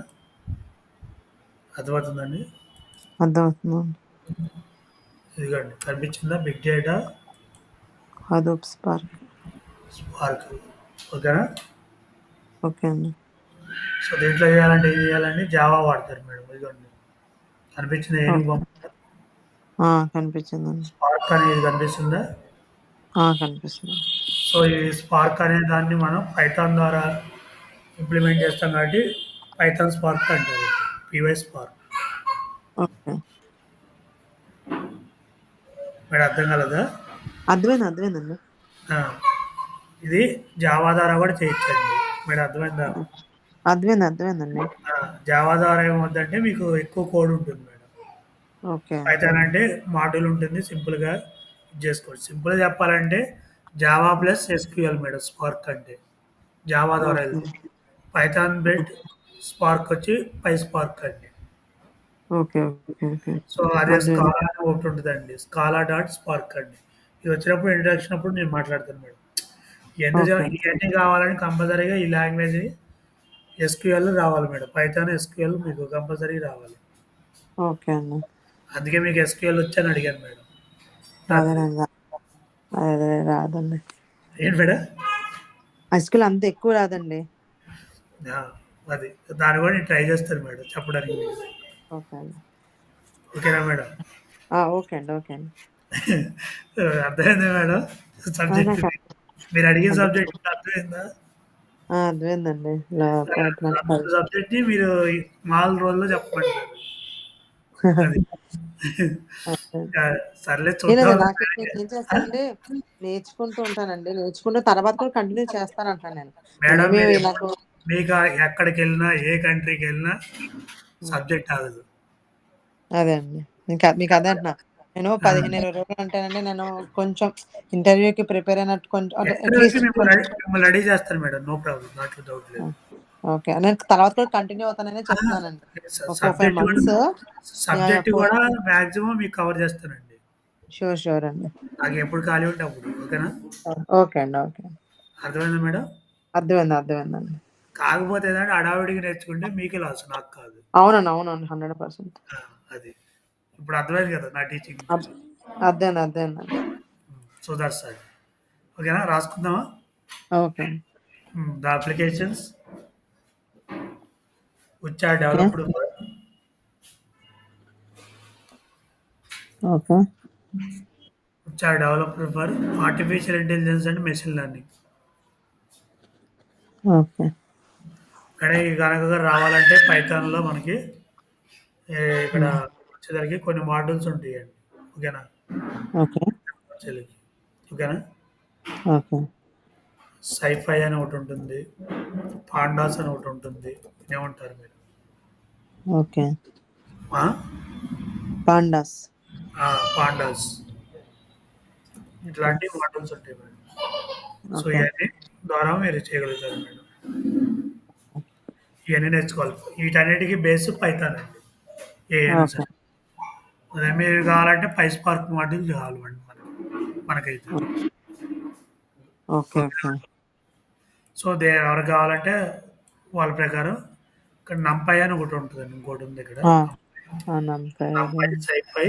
అర్థమవుతుందండి? అర్థమవుతుందండి. ఇదిగోండి కనిపించిందా big data, Hadoop Spark. Spark ఓకేనా? ఓకే అండి. సో దీంట్లో చేయాలంటే ఏం చేయాలండి? జావా వాడతారు మేడం. ఇదిగోండి కనిపించిందా ఏనుగు ఓకే. బొమ్మ? కనిపించిందండి. స్పార్క్ అనేది కనిపిస్తుందా? కనిపిస్తుంది. సో ఈ స్పార్క్ అనే దాన్ని మనం పైథాన్ ద్వారా ఇంప్లిమెంట్ చేస్తాం కాబట్టి పైథాన్ స్పార్క్ అంటారు. Py spark. ఓకే. మేడం అర్థం కాలేదా? అర్థమైందండి. ఆ, ఇది జావా ద్వారా కూడా చేయొచ్చండి. మేడం అర్థమైందా? అర్థమైందండి. జావా ద్వారా ఏమవుద్దంటే మీకు ఎక్కువ కోడ్ ఉంటుంది మేడం. ఓకే. పైథాన్ అంటే మాడ్యూల్ ఉంటుంది, సింపుల్గా ఇది చేసుకోవచ్చు. సింపుల్గా చెప్పాలంటే Java plus SQL madam spark అంటే. జావా ద్వారా ఓకే. వెళ్తుంది. పైథాన్ బెట్ స్పార్క్ వచ్చి పై స్పార్క్ అండి. ఓకే. ఓకే. ఓకే. సో అదే అర్థమైంది. స్కాలా అని ఒకటి ఉంటుందండి. స్కాలా డాట్ స్పార్క్ అండి. ఇది వచ్చినప్పుడు ఇంట్రడక్షన్ అప్పుడు నేను మాట్లాడతాను మేడం. ఓకే. ఇవన్నీ కావాలని కంపల్సరీగా ఈ లాంగ్వేజ్ ఎస్క్యూఎల్ రావాలి మేడం. పైథాన్ ఎస్క్యూఎల్ మీకు కంపల్సరీ రావాలి. ఓకే అండి. అందుకే మీకు ఎస్క్యూఎల్ వచ్చని అడిగాను మేడం. రాత్రి అదేనండి. అదే రాదండి. ఏంటి మేడం? ఎస్‌క్యూఎల్ అంత ఎక్కువ రాదండి. ఆ, అది దాన్ని కూడా నేను ట్రై చేస్తాను మేడం చెప్పడానికి. ఓకే అండి. ఓకేనా మేడం? ఓకే అండి. ఓకే అండి. అర్థమైందా మేడం? సబ్జెక్ట్ నాకు మీరు అడిగిన అర్థమైంది. సబ్జెక్ట్ అర్థమైందా? అర్థమైందండి. Python spark. సబ్జెక్ట్‌ని మీరు 4 రోజుల్లో చెప్పమంటారు. అది. అర్థమైంది. సర్లే లేదండి. చూద్దాం. నేనేం ఆ! చేస్తానంటే నేర్చుకుంటూ ఉంటానండి. నేర్చుకుంటూ తర్వాత కూడా కంటిన్యూ చేస్తానంటాను నేను. మేడం నేనేమి మీరు నాకు మీకు ఎక్కడికెళ్ళినా, ఏ కంట్రీకెళ్ళినా హ్మ్. సబ్జెక్ట్ ఆగదు. అదే అండి. మీకదే అంటున్నా. నేను ఆ! 15, 20 రోజులంటేనండి నేను కొంచెం ఇంటర్వ్యూకి ప్రిపేర్ అయినట్టు కొంచెం అంటే ఇంటర్వ్యూకి అట్‌లీస్ట్ కొంచెం మిమ్మల్ని రెడీ చేస్తాను మేడం. No problem. దాంట్లో డౌట్ ఆ! లేదు. ఓకే. నేను తర్వాత కూడా కంటిన్యూ అవుతాననే ఆ! చెప్తున్నానండి. ఒక 4, 5 సబ్జెక్ట్ కూడా మంత్స్ యాహ్! సబ్జెక్ట్ కూడా మాక్సిమం మీకు కవర్ చేస్తానండి. షూర్ అండి. నాకెప్పుడు ఖాళీ ఉంటే అప్పుడు. ఓకేనా? ఓకే అండి. ఓకే. అర్థమైందా మేడం? అర్థమైందండి. కాకపోతే ఏందంటే హడావిడిగా నేర్చుకుంటే మీకే లాస్ నాకు కాదు. అవునండి. 100%. ఆ! అది. ఇప్పుడు అర్థమైంది కదా నా టీచింగ్ అద్ మీకు. అర్థమైందండి. So that's all. ఓకేనా? రాసుకుందామా? ఓకే అండి. The applications which are okay. Developed for okay. Artificial intelligence and machine learning. Okay. కానీ ఈ గనక రావాలంటే పైథాన్‌లో మనకి ఇక్కడ హ్మ్. వచ్చేసరికి కొన్ని మాడ్యూల్స్ ఉంటాయండి. ఓకేనా? ఓకే. వచ్చేసరికి. ఓకేనా? ఓకే. సైఫై అని ఒకటుంటుంది. పాండాస్ అని ఒకటుంటుంది. వినే మీరు. ఓకే. ఆ! పాండాస్. ఆ! పాండాస్. ఓకే. ఇట్లాంటి మాడ్యూల్స్ ఉంటాయి మేడం. So okay. ఇయన్నీ ద్వారా మీరు చేయగలుగుతారు మేడం. ఇయన్నీ నేర్చుకోవాలి. వీటన్నిటికి బేస్ పైథాన్ అండి. ఏదైనా ఓకే. సరే. అదే మీరు కావాలంటే పైస్పార్క్ మాడ్యూల్ కావాలండి మనకైతే. ఓకే. ఓకేనా? ఓకే. సో ఎవరికి కావాలంటే వాళ్ళ ప్రకారం ఇక్కడ నంపై అని ఒకటి ఉంటుందండి. ఇంకోటి ఉంది ఇక్కడ. ఆ! నంపై. నంపై, సైపై,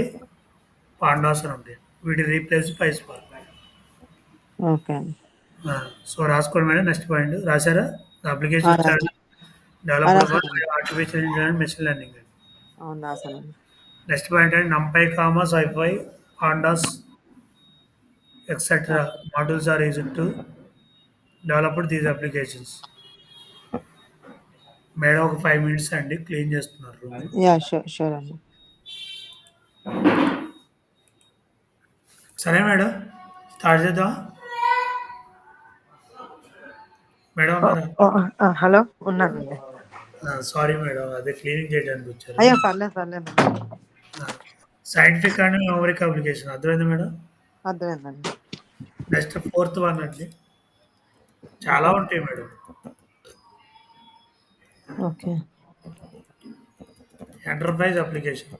పాండాస్ అని ఉంటాయి. వీటి రీప్లేస్ పైస్పార్క్. ఓకే అండి. ఆ! సో రాసుకోండి మేడం. నెక్స్ట్ పాయింట్ రాసారా? ద అప్లికేషన్ విచ్ ఆర్ రాసాను. డెవలప్డ్ ఫర్ రాసానండి. Artificial intelligence and machine learning. అవును. రాసానండి. నెక్స్ట్ పాయింట్ అండి NumPy, SciPy, pandas etcetera okay. Modules are used to developed these applications. Madam ఒక 5 మినిట్స్ అండి clean చేస్తున్నారు room. Sure అండి. సరే మేడం. స్టార్ట్ చేద్దామా? మేడం ఉన్నారా? హలో! ఉన్నానండి. Sorry madam. అదే క్లీనింగ్ చేయడానికి వచ్చారు. పర్లేదండి. ఆ! సైంటిఫిక్ అండ్ న్యూమరిక్ అప్లికేషన్ అర్థమైందా మేడం? అర్థమైందండి. నెక్స్ట్ ఫోర్త్ వన్ అండి. చాలా ఓకే. ఉంటాయి madam. Okay. Enterprise application.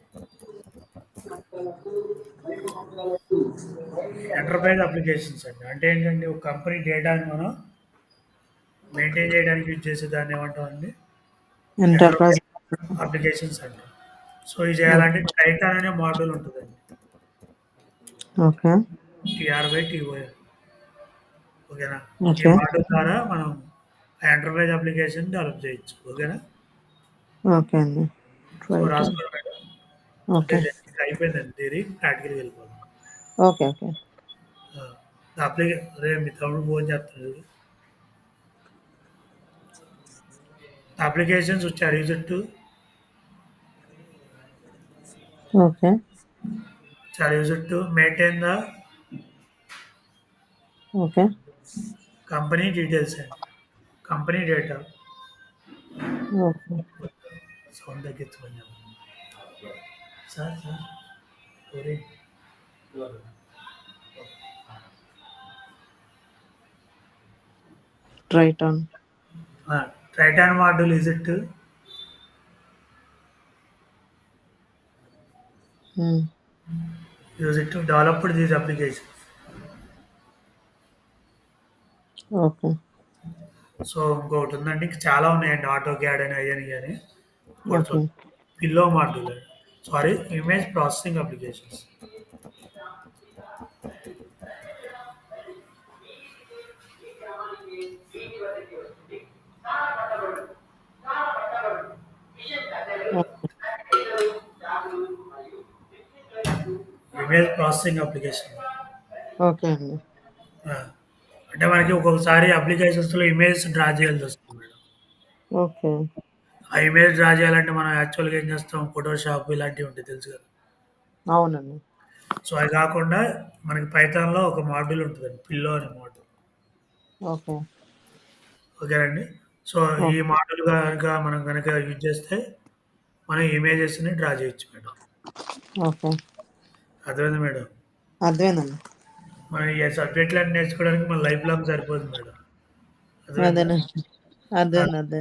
Enterprise applications అండి. అంటే ఏంటంటే ఒక కంపెనీ డేటాని మనం మెయింటైన్ చేయడానికి యూజ్ చేసే దాన్ని ఏమంటామండి? ఎంటర్‌ప్రైజ్. ఎంటర్‌ప్రైజ్ అప్లికేషన్స్ అంటాం. సో, ఇది ఓకే. చేయాలంటే టైటాన్ అనే మాడ్యూల్ ఉంటదండి. ఓకే. టీఆర్‌వై-టీఓఎల్. ఓకేనా? ఈ ఓకే. మాడ్యూల్ ద్వారా మనం ఆ ఎంటర్‌ప్రైజ్ అప్లికేషన్ డెవలప్ చేయొచ్చు. ఓకేనా? ఓకే అండి. So, Triton. రాసుకోండి మేడం. అంటే ఓకే. ఇది అయిపోయిందండి థియరీ. ప్రాక్టికల్‌కి వెళ్ళిపోదాం. ఓకే. ఓకే. ఆ! అదే మీ తమ్ముడు ఫోన్ చేస్తున్నాడు చూడు. Applications which are used okay. to maintain the okay. company details and company data. Okay. Sound తగ్గించమని sir sir sorry. Triton. Triton module is it to హ్మ్. use it to develop these applications. Okay. So ఇంకొకటి ఉందండి ఇంకా చాలా ఉన్నాయండి auto CAD అని అయ్యని అని ఇంకోటి okay. Pillow module sorry image processing applications. Okay. Image processing application. Okay అండి. అంటే మనకి ఒక్కొక్కసారి అప్లికేషన్స్‌లో ఇమేజ్ డ్రా చేయాల్సి వస్తుంది మేడం. ఓకే. ఆ ఇమేజ్ డ్రా చేయాలంటే మనం యాక్చువల్‌గా ఏం చేస్తాం ఫోటోషాప్ ఇలాంటివి ఉంటాయి తెలుసు కదా! అవునండి. సో, అవి కాకుండా మనకి పైథాన్‌లో ఒక మాడ్యూల్ ఉంటదండి. పిల్లో అనే మాడ్యూల్. ఓకే. ఓకేనండి. సో, ఈ ఓకే. మాడ్యూల్ గనక మనం గనక యూజ్ చేస్తే మనం ఇమేజెస్‌ని డ్రా చేయొచ్చు మేడం. ఓకే. అర్థమైందా మేడం? అర్థమైందండి. మనం ఈ సబ్జెక్ట్‌లన్నీ నేర్చుకోవడానికి మన లైఫ్ లాంగ్ సరిపోదు మేడం. అర్థమైందా? అదేనండి. ఆ! అర్థమైంది. అర్థమైంది.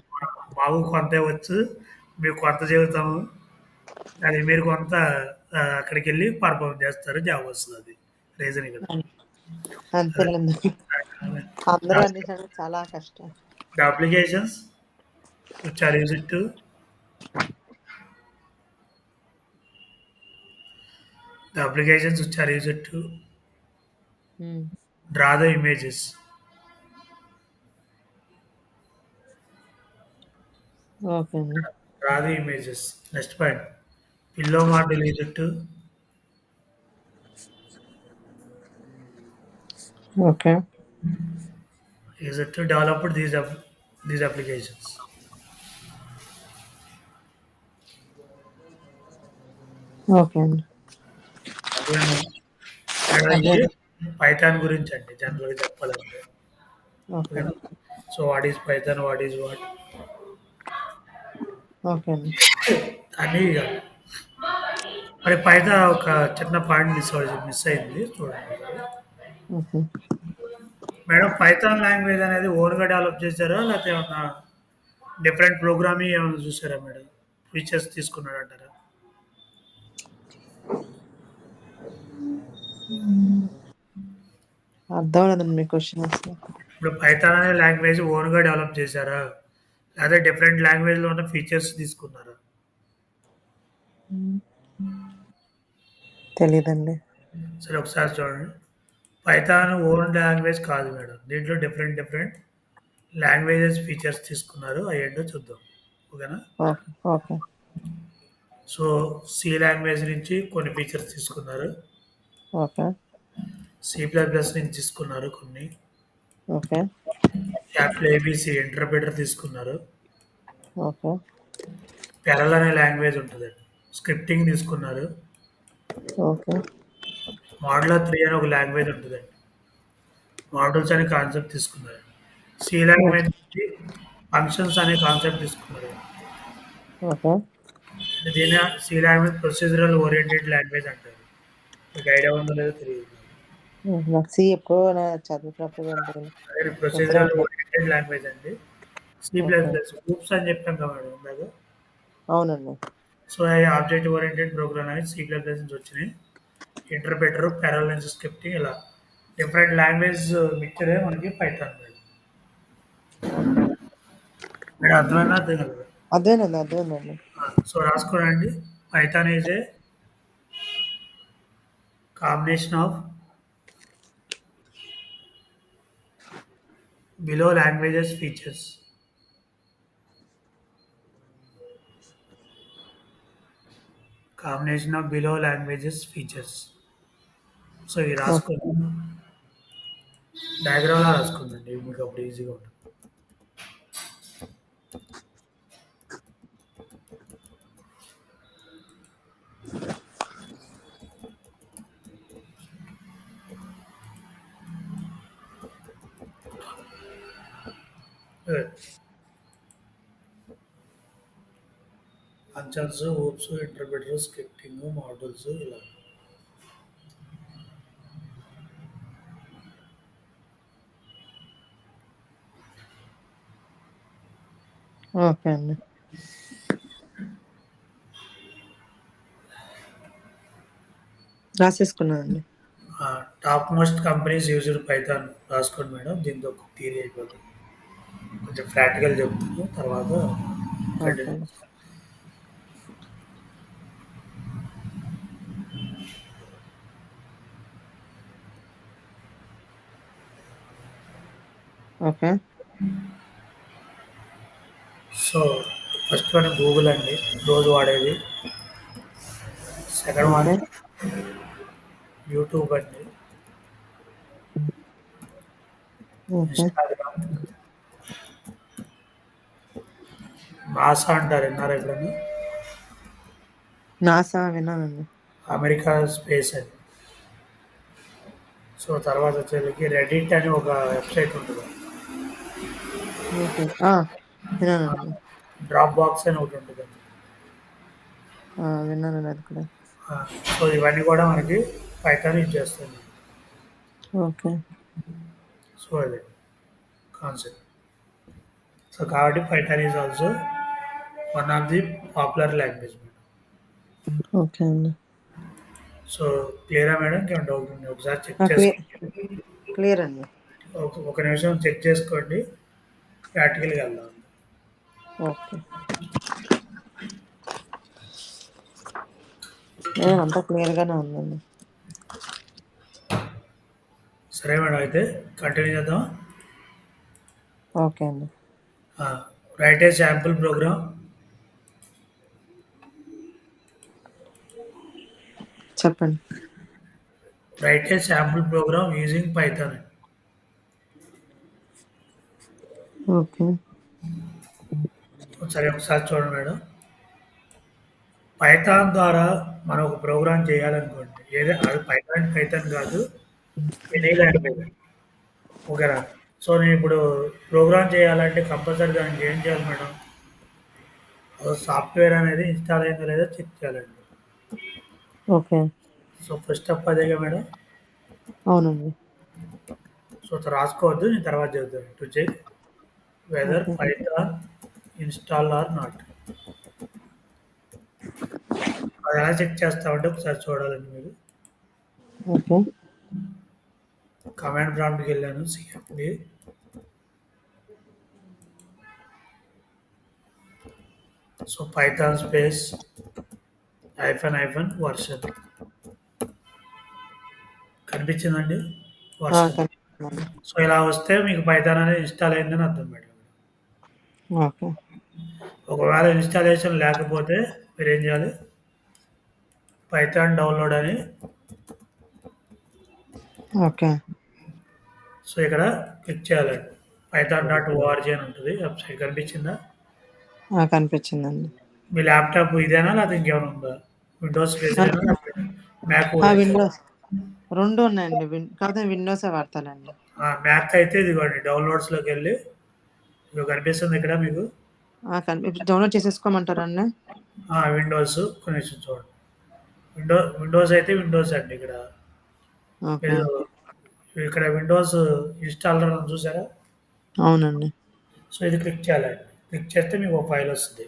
మాకు కొంతే వచ్చు. మీకు కొంత చెబుతాము. అది మీరు కొంత అక్కడికెళ్ళి పెర్ఫార్మ్ చేస్తారు. జాబ్ వస్తదది. రీజన్ ఇక్కడ. అన్ అదే. అంతేలెండి. అందరూ అందించడం చాలా కష్టం. The applications which are used to the applications which are used to హ్మ్. draw the images. ఓకే అండి. Draw the images. Next point. Pillow model okay. is it to develop these applications. Okay అండి. అర్థమైందా? Madam ఇది అర్థమైంది. Python గురించండి జనరల్‌గా చెప్పాలంటే. Okay. ఓకేనా? So what is Python? What is what? Okay అండి. అని ఇగ మరి పైథాన్ ఒక చిన్న పాయింట్ మిస్ అయింది చూడండి ఒకసారి. ఓకే. మేడం పైథాన్ లాంగ్వేజ్ అనేది ఓన్‌గా డెవలప్ చేసారా? లేకపోతే ఏమన్నా డిఫరెంట్ ప్రోగ్రామింగ్ ఏమైనా చూసారా మేడం? ఫీచర్స్ తీసుకున్నారంటారా? అర్థం అవ్వలేదండి మీ క్వెషన్ అసలు. ఇప్పుడు పైథాన్ అనే లాంగ్వేజ్ ఓన్‌గా డెవలప్ చేసారా? లేదా డిఫరెంట్ లాంగ్వేజ్‌లో ఉన్న ఫీచర్స్ తీసుకున్నారా? తెలీదండి. సరే ఒకసారి చూడండి. పైథాన్ ఓన్ లాంగ్వేజ్ కాదు మేడం. దీంట్లో డిఫరెంట్ లాంగ్వేజెస్ ఫీచర్స్ తీసుకున్నారు. అయేంటో చూద్దాం. ఓకేనా? Okay. Okay. So, C language నుంచి కొన్ని ఫీచర్స్ తీసుకున్నారు. ఓకే. సి ప్లస్ ప్లస్ నుంచి తీసుకున్నారు కొన్ని. ఓకే. యాపిల్ ఏబీసీ ఇంటర్ప్రిటర్ తీసుకున్నారు. ఓకే. పెరల్ అనే లాంగ్వేజ్ ఉంటదండి. స్క్రిప్టింగ్ తీసుకున్నారు. ఓకే. మోడలర్ 3 అని ఒక లాంగ్వేజ్ ఉంటదండి. మోడల్స్ అనే కాన్సెప్ట్ తీసుకున్నారు. C okay. లాంగ్వేజ్ నుంచి ఫంక్షన్స్ అనే కాన్సెప్ట్ తీసుకున్నారు. ఓకే. అంటే C language procedural oriented language అంటారు. మీకు ఐడియా ఉందో లేదో తెలియదు. నాకు సి ఎక్కువ చదివేటప్పుడు అంటే అదే ప్రిఫర్ ప్రొసీజరల్ అవ్వట్లేదు. ఓరియెంటెడ్ లాంగ్వేజ్ అండి. C plus okay. Plus groups అని చెప్పాం కదా మేడం ఇందాక. అవునండి. సో అవి ఆబ్జెక్ట్ ఓరియెంటెడ్ ప్రోగ్రామ్ అనేది సి ప్లస్ ప్లస్ నుంచి వచ్చినాయి. ఇంటర్ప్రిటర్, పారలెన్స్ స్క్రిప్టింగ్ ఇలా డిఫరెంట్ లాంగ్వేజ్ మిక్చరే మనకి పైథాన్ మేడం. ఓకే. మేడం అర్థమైందా? అర్థం కదా? అదేనండి. అదేనండి. సో రాసుకోనండి. Python is a combination of below languages features. Combination of below languages features. So ఇవి ఓకే. రాసుకోండి. డయాగ్రామ్లా రాసుకోండి మీకు అప్పుడు ఈజీగా ఉంటుంది. అదే. Functions, OOPs, interpreter, scripting, models ఇలా. ఓకే అండి. రాసేసుకున్నానండి. Top most companies used Python రాసుకోండి మేడం. దీంతో ఒక థియరీ అయిపోతుంది. కొంచెం ప్రాక్టికల్ చెప్తాను తర్వాత ఓకే కంటిన్యూ. అండి. Okay. So first one Google అండి, రోజు వాడేది. Second one okay. యూట్యూబ్ అండి, ఓకే. ఇన్స్టాగ్రామ్, నాసా అంటారు విన్నారా ఎప్పుడన్నా? నాసా విన్నానండి. అమెరికా స్పేస్ అది. సో తర్వాత వచ్చేసరికి రెడిట్ అని ఒక వెబ్సైట్ ఉంటుంది. ఓకే. విన్నానండి. డ్రాప్ బాక్స్ అని ఒకటి ఉంటుంది. విన్నానండి అది కూడా. సో ఇవన్నీ కూడా మనకి పైథాన్ యూజ్ చేస్తుంది. ఓకే. సో అదే కాన్సెప్ట్. సో కాబట్టి Python is also one of the popular language. Okay అండి. సో క్లియరా మేడం? ఇంకేమైనా డౌట్ ఉంది ఒకసారి చెక్ క్లియర్ చేసుకోండి. క్లియర్ అండి. ఒక నిమిషం చెక్ చేసుకోండి. ప్రాక్టికల్గా వెళ్దాం. ఓకే. అంతా క్లియర్‌గానే ఉందండి. సరే మేడం, అయితే కంటిన్యూ చేద్దాం. ఓకే అండి. Write a sample program. చెప్పండి. Write a sample program using Python. Okay. సరే ఒకసారి చూడండి మేడం. పైథాన్ ద్వారా మనం ఒక ప్రోగ్రామ్ చేయాలనుకోండి, ఏదో అది పైథాన్ పైథాన్ కాదు, ఎనీ లాంగ్వేజ్. ఓకేనా? సో నేను ఇప్పుడు ప్రోగ్రామ్ చేయాలంటే కంపల్సరీ దానికి ఏం చేయాలి మేడం? సాఫ్ట్వేర్ అనేది ఇన్‌స్టాల్ అయిందో లేదో చెక్ చేయాలండి. ఓకే. సో ఫస్ట్ స్టెప్ అదేగా మేడం. అవునండి. సో రాసుకోవద్దు, నేను తర్వాత చెప్తాను. To check whether okay. Python install or not. అది ఎలా చెక్ చేస్తామంటే ఒకసారి చూడాలండి మీరు. ఓకే. కమాండ్ ప్రాంప్ట్‌కి వెళ్ళాను. CMD so Python space version కనిపించిందండి. వర్షన్. కనిపిస్తుందండి. సో ఇలా వస్తే మీకు పైథాన్ అనేది ఇన్‌స్టాల్ అయిందని అర్థం మేడం. ఓకే. ఒకవేళ ఇన్‌స్టాలేషన్ లేకపోతే మీరేం చేయాలి? పైథాన్ డౌన్లోడ్ అని ఓకే. సో ఇక్కడ క్లిక్ చేయాలండి. python.org అని ఉంటుంది. వెబ్‌సైట్ కనిపించిందా? కనిపించిందండి. మీ ల్యాప్‌టాప్ ఇదేనా? లేకపోతే ఇంకేమైనా ఉందా? విండోస్ ఆ! బేస్డేనా? లేకపోతే మ్యాక్ ఓఎస్? విండోస్ 2 ఉన్నాయండి. కాకపోతే విండోసే వాడతానండి. మ్యాక్ అయితే ఇదిగోండి డౌన్‌లోడ్స్‌లోకెళ్ళి ఇదిగో కనిపిస్తుంది ఇక్కడ మీకు. డౌన్‌లోడ్ చేసేసుకోమంటారండి? విండోస్ ఒక నిమిషం చూడండి. విండోస్ అయితే విండోస్ అండి ఇక్కడ. ఓకే. మీరు ఇక్కడ విండోస్ ఇన్‌స్టాలర్ అని చూసారా? అవునండి. సో, ఇది క్లిక్ చేయాలండి. క్లిక్ చేస్తే మీకు ఒక ఫైల్ వస్తది.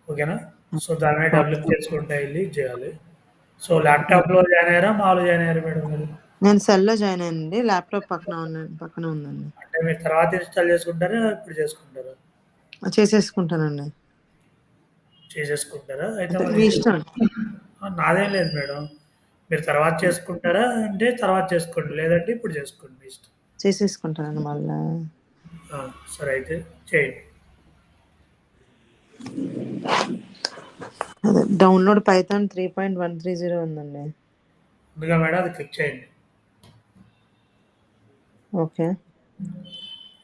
ఓకేనా? సో, దాని మీద డబుల్ ఓకే. క్లిక్ చేసుకుంటే ఎళ్లి చేయాలి. సో, హ్మ్. ల్యాప్‌టాప్‌లో జాయిన్ అయ్యారా? మాములుగా జాయిన్ అయ్యారా మేడం మీరు? నేను సెల్‌లో జాయిన్ అయ్యానండి. ల్యాప్‌టాప్ పక్కనే ఉందండి. అంటే మీరు తర్వాత ఇన్‌స్టాల్ చేసుకుంటారా? ఇప్పుడు చేసుకుంటారా? చేసేసుకుంటానండి. చేసేసుకుంటారా? అయితే అంటే మరి మీ ఇష్టం. నాదేం లేదు మేడం. మీరు తర్వాత చేసుకుంటారా? అంటే తర్వాత చేసుకోండి. లేదంటే ఇప్పుడు చేసుకోండి మీ ఇష్టం. చేసేసుకుంటానండి మళ్ళా. ఆ! సరే అయితే చేయండి. అదే డౌన్‌లోడ్ పైథాన్ 3.130 ఉందండి. ముందుగా మేడం అది క్లిక్ చేయండి. ఓకే.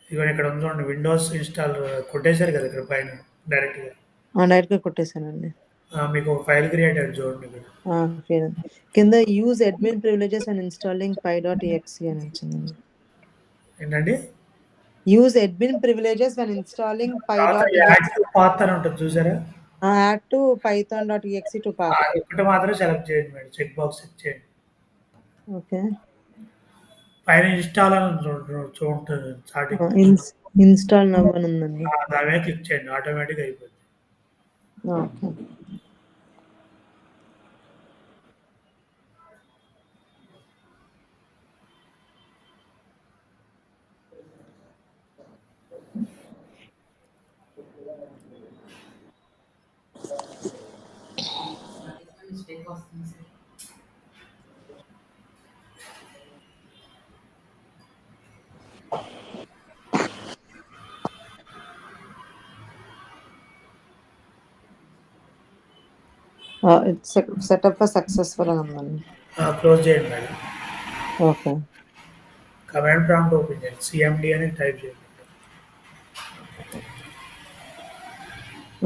ఇదిగోండి ఇక్కడ ఉంది చూడండి విండోస్ ఇన్‌స్టాల్ కొట్టేసారు కదా! ఇక్కడ పైన డైరెక్ట్‌గా. డైరెక్ట్‌గా కొట్టేసానండి. మీకు ఒక ఫైల్ క్రియేట్ అయ్యింది చూడండి ఇక్కడ. ఫిర్ కింద use admin privileges and installing py.exe అని వచ్చిందండి. ఏంటండి? Use admin privileges when installing తర్వాత py.exe. యాడ్ టు పాత్ అని ఉంటుంది చూసారా? Add to python.exe to path. అదొక్కటి మాత్రం సెలెక్ట్ చేయండి మేడం. చెక్ బాక్స్ చెక్ చేయండి. ఓకే. పైన ఇన్‌స్టాల్ అని చూంటుంది ఆ! స్టార్టింగ్. ఇన్‌స్టాల్ నౌ అని ఉందండి. దాని మీద క్లిక్ చేయండి. ఆటోమేటిక్‌గా అయిపోద్ది. ఓకే. ఇట్స్ సెటప్ సక్సెస్‌ఫుల్ అని ఉందండి. క్లోజ్ చేయండి madam. Okay. Command prompt open చేయండి. సీఎండీ అని టైప్ చేయండి.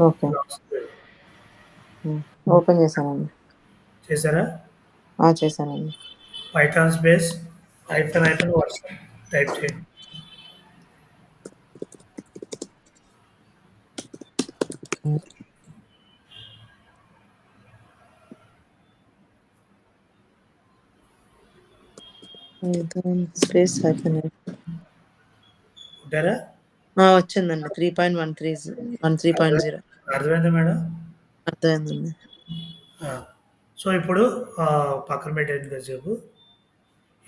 ఓకే. ఇలా వస్తది. హ్మ్. ఓపెన్ చేశానండి. చేసారా? చేశానండి. Python space hyphen hyphen version type చేయండి. పైథాన్ స్పేస్ హైఫెన్ ఉంటారా? వచ్చిందండి. 13.0 అర్థమైందా మేడం? అర్థమైందండి. ఆ! సో, ఇప్పుడు పక్కన పెట్టేయండి కాసేపు.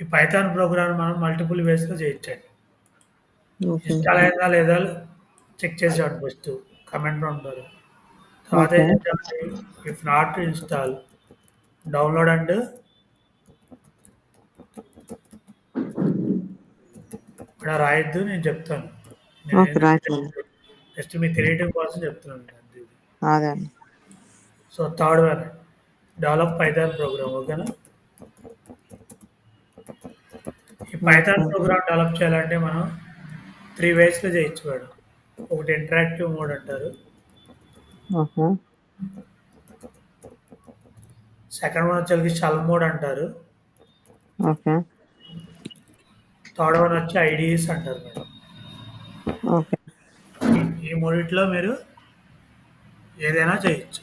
ఈ పైథాన్ ప్రోగ్రామ్‌ని మనం మల్టిపుల్ వేస్‌లో చేయొచ్చండి. ఓకే. ఇన్‌స్టాల్ అయిందా లేదా చెక్ చేసేవాడు ఫస్ట్ కమాండ్ ప్రాంప్ట్ ద్వారా. తర్వాత ఓకే. ఏం చేద్దామండి? If not install download and ఇక్కడ రాయొద్దు నేను చెప్తాను. ఓకే. నేనేందంటే రాయట్లేదు. జస్ట్ మీకు తెలియడం కోసం చెప్తున్నాను అంతే ఇది. అదే అండి. So, third one develop Python programme ఓకేనా? ఈ పైథాన్ ఓకే. ప్రోగ్రామ్ డెవలప్ చేయాలంటే మనం 3 వేస్‌లో చేయొచ్చు మేడం. ఒకటి ఇంటరాక్టివ్ మోడ్ అంటారు. ఓకే. సెకండ్ వన్ వచ్చేసరికి షెల్ మోడ్ అంటారు. ఓకే. థర్డ్ వన్ వచ్చి ఐడీఈస్ అంటారు మేడం. ఓకే. ఈ మూడిట్లో మీరు ఏదైనా చేయొచ్చు.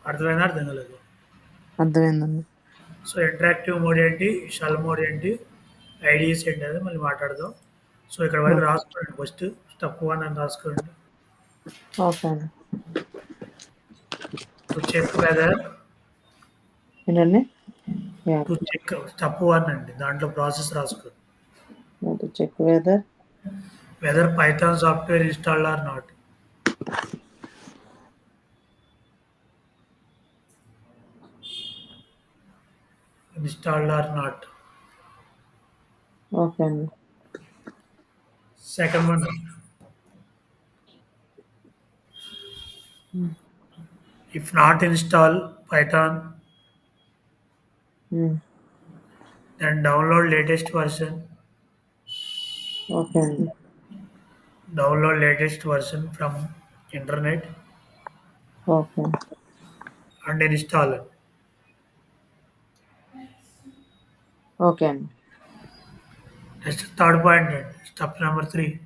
అర్థమైందా? అర్థం కాలేదా? అర్థమైందండి. సో, ఇంటరాక్టివ్ మోడ్ ఏంటి? షెల్ మోడ్ ఏంటి? ఐడీఈస్ ఏంటి అనేది మళ్ళీ మాట్లాడదాం. సో, ఇక్కడ వరకు ఓకే. రాసుకోండి ఫస్ట్. స్టెప్ 1 అని రాసుకోండి. ఓకే అండి. టు చెక్ వెదర్ ఏంటండి? యాహ్! టు చెక్ స్టెప్ 1 అండి. దాంట్లో ప్రాసెస్ రాసుకోండి. To check whether whether Python software installed or not. Installed or not. Okay అండి. Second one hmm. If not install Python hmm. Then download latest version. Okay అండి. Download latest version from internet okay. and install it. Okay అండి. Next third point, step number 3,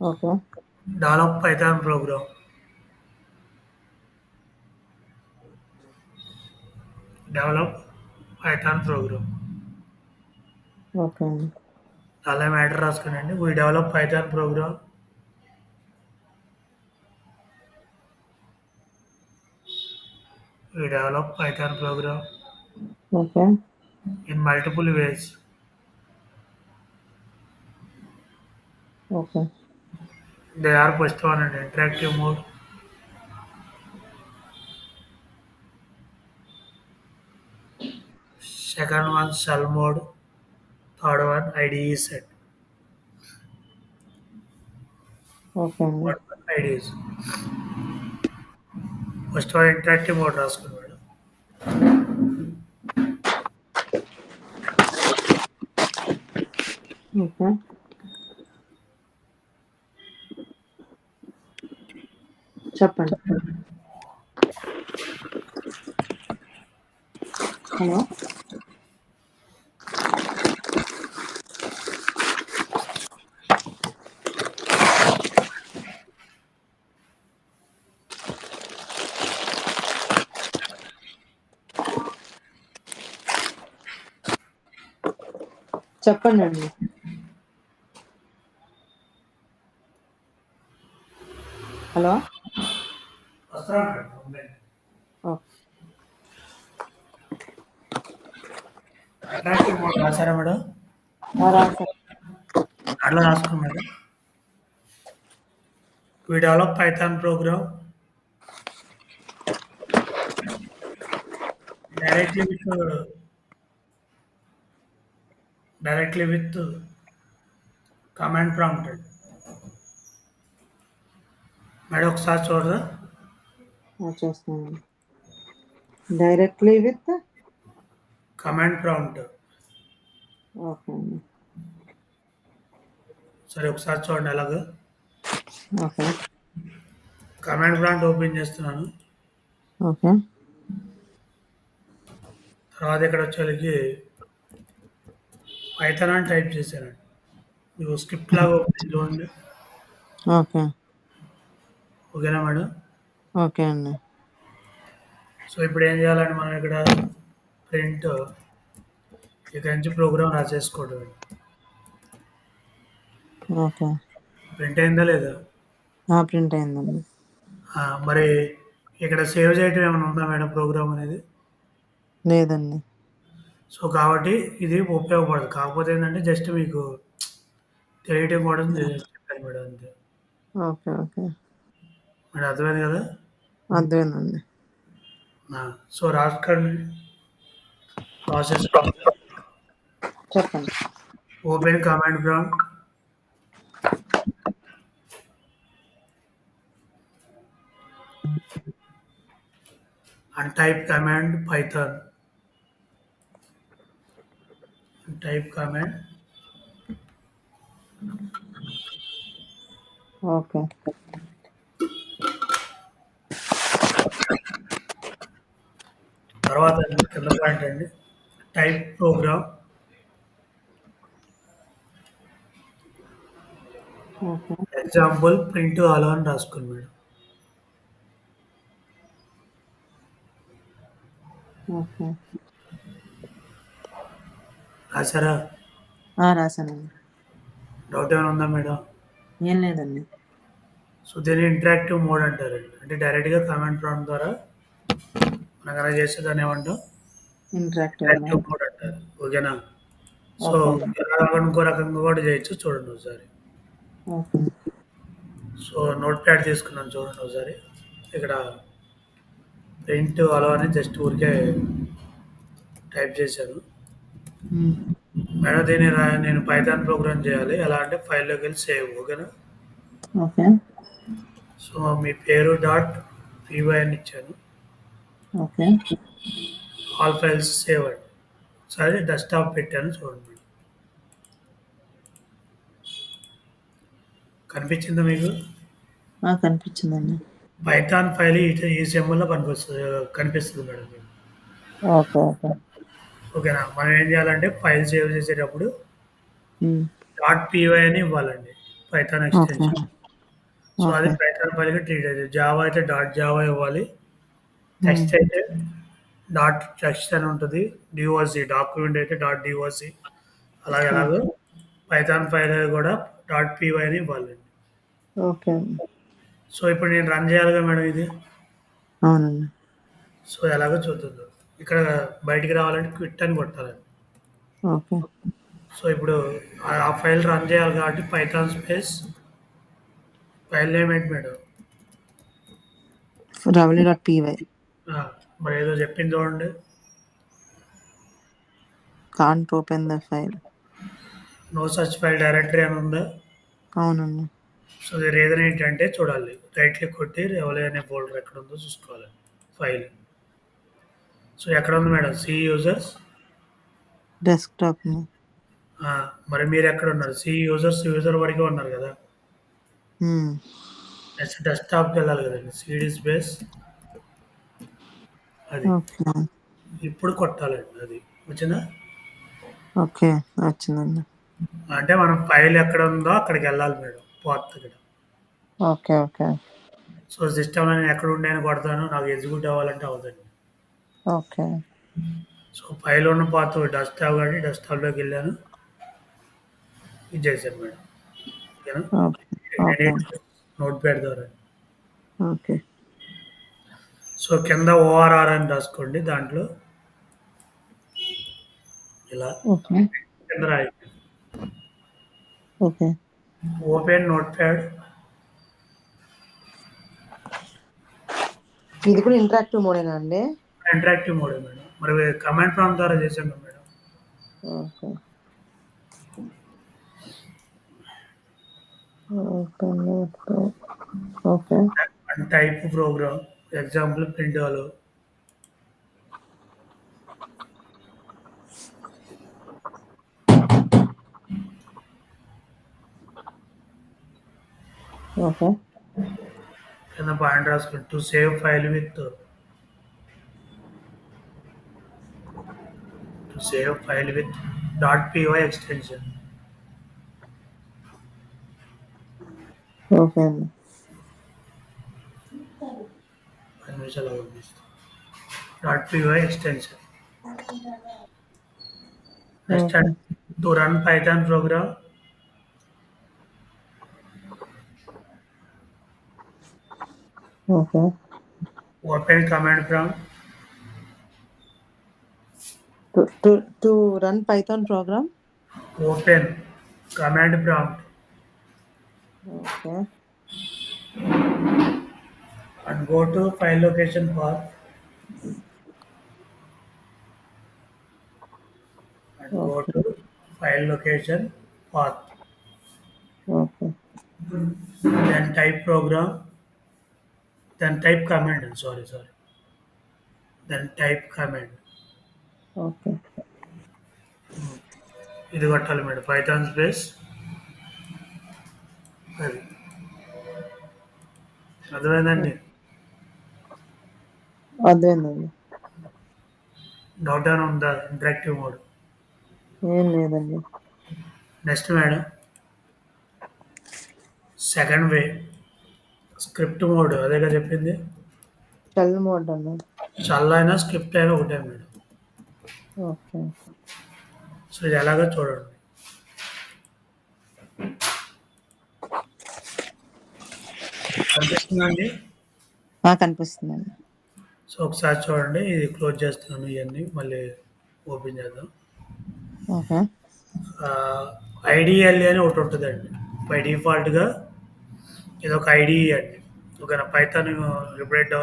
okay. develop Python program. Develop Python program. Okay అండి. అలా మ్యాటర్ రాసుకోనండి. We develop Python program We develop Python program okay. in multiple ways. Okay. They are first one in interactive mode, second one shell mode, third one IDE set. Okay అండి. What are IDEs? First one interactive mode రాసుకోండి madam. Okay. చెప్పండి. Hello! చెప్పండండి. Hello! వస్తారా మేడం? ఉండండి. Okay. Interactive mode రాసారా madam? రాసాను. అట్లా రాసుకోండి madam. We develop Python program directly with command prompt. Madam ఒకసారి చూడరా? చూస్తానండి. Directly with command prompt. Okay అండి. సరే ఒకసారి చూడండి ఎలాగో. ఓకే. కమాండ్ ప్రాంప్ట్ ఓపెన్ చేస్తున్నాను. ఓకే. తర్వాత ఇక్కడ వచ్చేసరికి పైథాన్ అని టైప్ చేశానండి. మీకు స్క్రిప్ట్ లాగా ఓపెన్ చూడండి. ఓకే. ఓకేనా మేడం? ఓకే అండి. సో ఇప్పుడు ఏం చేయాలంటే మనం ఇక్కడ ప్రింట్ ఇక్కడి నుంచి ప్రోగ్రామ్ రాసేసుకోవడం. ఓకే. ప్రింట్ అయిందా లేదా? ప్రింట్ అయిందండి. మరి ఇక్కడ సేవ్ చేయటం ఏమైనా ఉందా మేడం ప్రోగ్రామ్ అనేది? లేదండి. సో కాబట్టి ఇది ఉపయోగపడదు. కాకపోతే ఏంటంటే జస్ట్ మీకు తెలియటం కూడా చెప్పాను మేడం అంతే. ఓకే. ఓకే. మేడం అర్థమైంది కదా? అర్థమైందండి. సో రాసుకోండి. ప్రాసెస్ చెప్పండి. Open command prompt and type command python and type command okay. తర్వాత కింద పాయింట్ అండి type program okay. Example print all అని రాసుకోండి మేడం. ఓకే. రాసారా? రాసానండి. డౌట్ ఏమైనా ఉందా మేడం? ఏం లేదండి. సో దీన్ని ఇంటరాక్టివ్ మోడ్ అంటారండి. అంటే డైరెక్ట్గా కమాండ్ ప్రాంప్ట్ ద్వారా మనం కనుక చేస్తే దాన్ని ఏమంటాం? ఇంటరాక్టివ్ ఇంటరాక్టివ్ మోడ్ అంటారు. ఓకేనా? So okay. ఇంకో రకంగా కూడా చేయొచ్చు చూడండి ఒకసారి. ఓకే. సో నోట్ ప్యాడ్ తీసుకున్నాను చూడండి ఒకసారి. ఇక్కడ ప్రింట్ అలో అని జస్ట్ ఊరికే టైప్ చేశాను. మేడం దీన్ని నేను పైథాన్ ప్రోగ్రామ్ చేయాలి. ఎలా అంటే ఫైల్లోకి వెళ్ళి సేవ్. ఓకేనా? ఓకే. సో మీ పేరు డాట్ పీవై అని ఇచ్చాను. ఓకే. ఆల్ ఫైల్స్ సేవ్ అండి. సరే డెస్క్టాప్ పెట్టాను చూడండి. కనిపించిందా మీకు? కనిపించిందండి. పైథాన్ ఫైల్ ఈ సింబల్లో కనిపిస్తుంది మేడం మీకు. ఓకే. ఓకే. ఓకేనా? మనం ఏం చేయాలంటే ఫైల్ సేవ్ చేసేటప్పుడు డాట్ పీవై అని ఇవ్వాలండి పైథాన్ ఓకే. ఎక్స్టెన్షన్. సో అది ఓకే. పైథాన్ ఫైల్గా ట్రీట్ అవుతుంది. జావా అయితే డాట్ జావా ఇవ్వాలి. టెక్స్ట్ అయితే డాట్ టెక్స్ట్ అని ఉంటుంది. డిఓసి డాక్యుమెంట్ అయితే డాట్ డిఓసి అలాగే ఎలాగో పైథాన్ ఫైల్ కూడా డాట్ పీ అని ఇవ్వాలండి. ఓకే అండి. సో ఇప్పుడు నేను రన్ చేయాలిగా మేడం ఇది. అవునండి. సో ఎలాగో చూద్దాం. ఇక్కడ బయటికి రావాలంటే క్విట్ అని కొట్టాలండి. ఓకే. సో ఇప్పుడు ఆ ఫైల్ రన్ చేయాలి కాబట్టి పైథాన్ స్పేస్ ఫైల్ నేమ్ ఏంటి మేడం? రవలి.py. మరి ఏదో చెప్పింది చూడండి. Can't open the file. No such file directory అని ఉందా? అవునండి. సో ఇది రీజన్ ఏంటంటే చూడాలి. రైట్ క్లిక్ కొట్టి రెవలి అనే ఫోల్డర్ ఎక్కడ ఉందో చూసుకోవాలి ఫైల్. సో ఎక్కడ ఉంది మేడం? C users. డెస్క్‌టాప్. మరి మీరు ఎక్కడ ఉన్నారు? సి యూజర్స్ యూజర్ వరకే ఉన్నారు కదా. హ్మ్. నెక్స్ట్ డెస్క్టాప్కి వెళ్ళాలి కదండి. సిడి స్పేస్ అది ఓకే. ఇప్పుడు కొట్టాలండి. అది వచ్చిందా? ఓకే. వచ్చిందండి. అంటే మనం ఫైల్ ఎక్కడ ఉందో అక్కడికి వెళ్ళాలి మేడం. పాత్ దగ్గర. ఓకే. ఓకే. సో సిస్టమ్‌లో నేను ఎక్కడ ఉండే అని కొడతాను. నాకు ఎగ్జిక్యూట్ అవ్వాలంటే అవ్వదండి. ఓకే. సో ఫైల్ ఉన్న పాత్ డెస్క్టాప్ కాబట్టి డెస్క్టాప్‌లోకి వెళ్ళాను. ఇది చేశాను మేడం. ఓకేనా? ఓకే. ఓకే. నోట్‌ప్యాడ్ ద్వారా. ఓకే. సో కింద ఓఆర్ఆర్ అని రాసుకోండి దాంట్లో. ఇలా ఓకే. కింద రాయండి. ఓకే. Open notepad. ఇది కూడా ఇంటరాక్టివ్ మోడేనా అండి? ఇంటరాక్టివ్ మోడే మేడం. మరి కమాండ్ ప్రాంప్ట్ ద్వారా చేసాం కదా madam. Okay. Open notepad. Okay. And type program example print hello. Okay. కింద పాయింట్ రాసుకోండి. To save file with dot py extension. Okay అండి. 10 నిమిషాలు పంపిస్తాం. Dot py extension. Next okay. To run Python programme. Okay. Open command prompt. To run Python programme. Open command prompt okay. and go to file location path and go okay. to file location path. Okay. Then type program. Then type command. Sorry. Then type command. Okay. ఇది కొట్టాలి madam. Python space అది అర్థమైందండి. అర్థమైందండి. Doubt ఏమైనా ఉందా? Interactive mode. ఏం లేదండి. Next madam second way script mode అదేగా చెప్పింది. షెల్ మోడ్ అండి. షెల్ అయినా స్క్రిప్ట్ అయినా ఒకటే మేడం. ఓకే. సో ఇది ఎలాగో చూడండి. కనిపిస్తుందండి. కనిపిస్తుందండి. సో ఒకసారి చూడండి. ఇది క్లోజ్ చేస్తున్నాను. ఇవన్నీ మళ్ళీ ఓపెన్ చేద్దాం. ఓకే. ఐడిఎల్ఏ అని ఒకటి ఉంటుందండి. బై డిఫాల్ట్గా ఇది ఒక ఐడి అండి. ఓకేనా. పైథాన్ ఎప్పుడైతే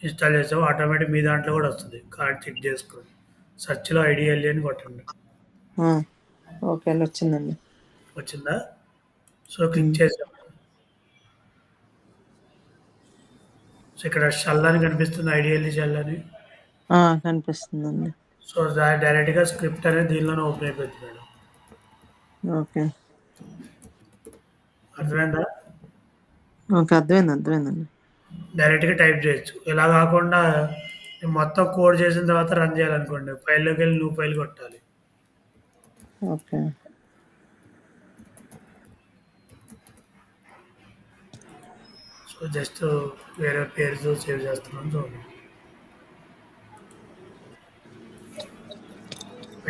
ఇన్స్టాల్ చేసామో ఆటోమేటిక్ మీ దాంట్లో కూడా వస్తుంది. కార్డ్ చెక్ చేసుకోండి. సర్చ్లో ఐడిఎల్ఏ అని కొట్టండి. ఓకే అండి. వచ్చిందండి. వచ్చిందా? సో క్లిక్ చేసాం. సో ఇక్కడ షెల్ అని కనిపిస్తుంది. ఐడిఎల్ఏ షెల్ అని. కనిపిస్తుందండి. సో డైరెక్ట్గా స్క్రిప్ట్ అనేది దీనిలోనే ఓపెన్ అయిపోతుంది మేడం. ఓకే. అర్థమైందా? ఓకే. అర్థమైందండి. డైరెక్ట్‌గా టైప్ చేయొచ్చు. ఇలా కాకుండా నేను మొత్తం కోడ్ చేసిన తర్వాత రన్ చేయాలనుకోండి. ఫైల్‌లోకెళ్ళి న్యూ ఫైల్ కొట్టాలి. ఓకే. సో జస్ట్ వేరే పేరుతో సేవ్ చేస్తున్నాను చూడండి.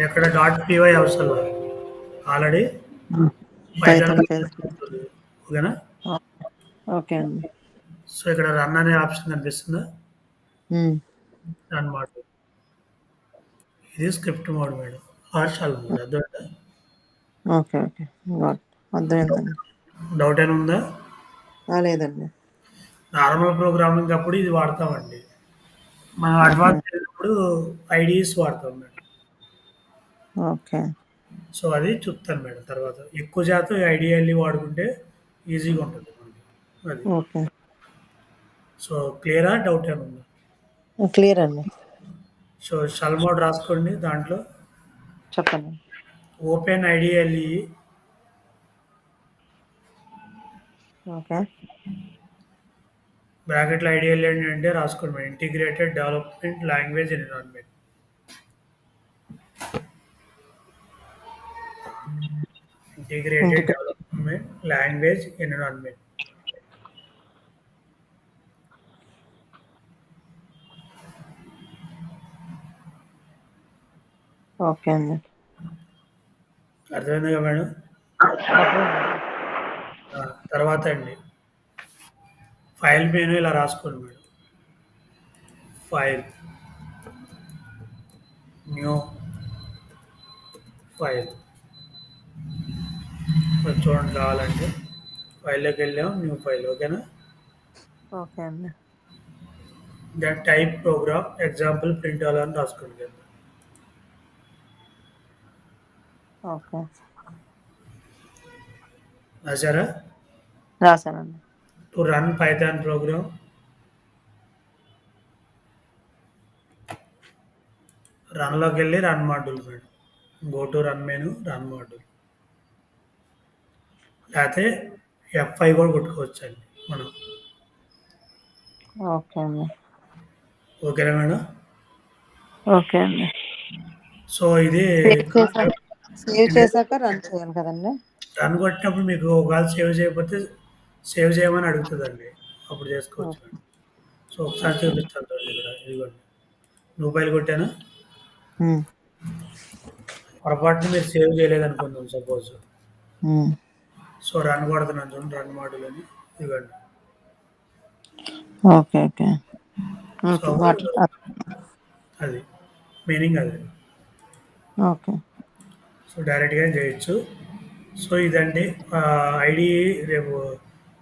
ఎక్కడ డాట్ పీవై అవసరం లేదు. ఆల్రెడీ హ్మ్. పైథాన్ పైథాన్ తెలుసు. ఓకేనా? ఓ ఓకే అండి. సో, ఇక్కడ రన్ అనే ఆప్షన్ కనిపిస్తుందా? హ్మ్. Run mode. ఇది script mode madam. Or shell mode అర్థమైందా? ఓకే. ఓకే. గాట్ అర్థమైందండి. డౌట్ ఏమైనా ఉందా? లేదండి. నార్మల్ ప్రోగ్రామింగ్ అప్పుడు ఇది వాడతామండి. మనం ఓకే. అడ్వాన్స్ వెళ్ళినప్పుడు ఐడీస్ వాడతాం మేడం. ఓకే. సో, అది చెప్తాను మేడం తర్వాత. ఎక్కువ శాతం ఐడిఎల్ఈ వాడుకుంటే ఈజీగా ఉంటుంది మనకి. అది. ఓకే. సో, క్లియరా? డౌట్ ఏమైనా ఉందా? క్లియర్ అండి. సో, షల్ మోడ్ రాసుకోండి దాంట్లో. చెప్పండి. Open IDLE okay. బ్రాకెట్‌లో ఐడిఎల్ఈ ఏంటంటే రాసుకోండి madam. Integrated development language environment. Integrated integrate development language environment. Okay అండి. అర్థమైందిగా మేడం? అర్థమైందండి. ఆ! తర్వాత అండి ఫైల్ మెనూ ఇలా రాసుకోండి మేడం. File, new file. కొంచెం చూడండి కావాలంటే. ఫైల్‌లోకి వెళ్ళాం. న్యూ ఫైల్ ఓకేనా? ఓకే అండి. Then type program example print అని రాసుకోండి కింద. ఓకే. రాసారా? రాసానండి. టు రన్ పైథాన్ ప్రోగ్రామ్ రన్‌లోకి వెళ్ళి run module madam. Go to run menu run module. లేతే F5 కూడా కొట్టుకోవచ్చండి మనం. ఓకే అండి. ఓకేనా మేడం? ఓకే అండి. సో, ఇది సేవ్ చేసాక సేవ్ ఏంటి చేసాక రన్ చేయాలి కదండీ! రన్ కొట్టినప్పుడు మీకు ఒకవేళ సేవ్ చేయకపోతే సేవ్ చేయమని అడుగుతదండి. అప్పుడు చేసుకోవచ్చు ఓకే. మేడం. సో, ఒకసారి ఓకే అండి. చూపిస్తాను చూడండి ఇక్కడ. ఇదిగోండి. న్యూ ఫైల్ కొట్టానా? హ్మ్. పొరపాటున మీరు సేవ్ చేయలేదనుకుందాం సపోజ్. హ్మ్. సో, రన్ కొడుతున్నాను చూడండి రన్ మాడ్యూల్ అని. ఇదిగోండి. ఓకే. ఓకే. So, okay. అప్పుడు అది. మీనింగ్ అది. ఓకే. సో, డైరెక్ట్‌గా చేయొచ్చు. సో, ఇదండి ఐడీ రేపు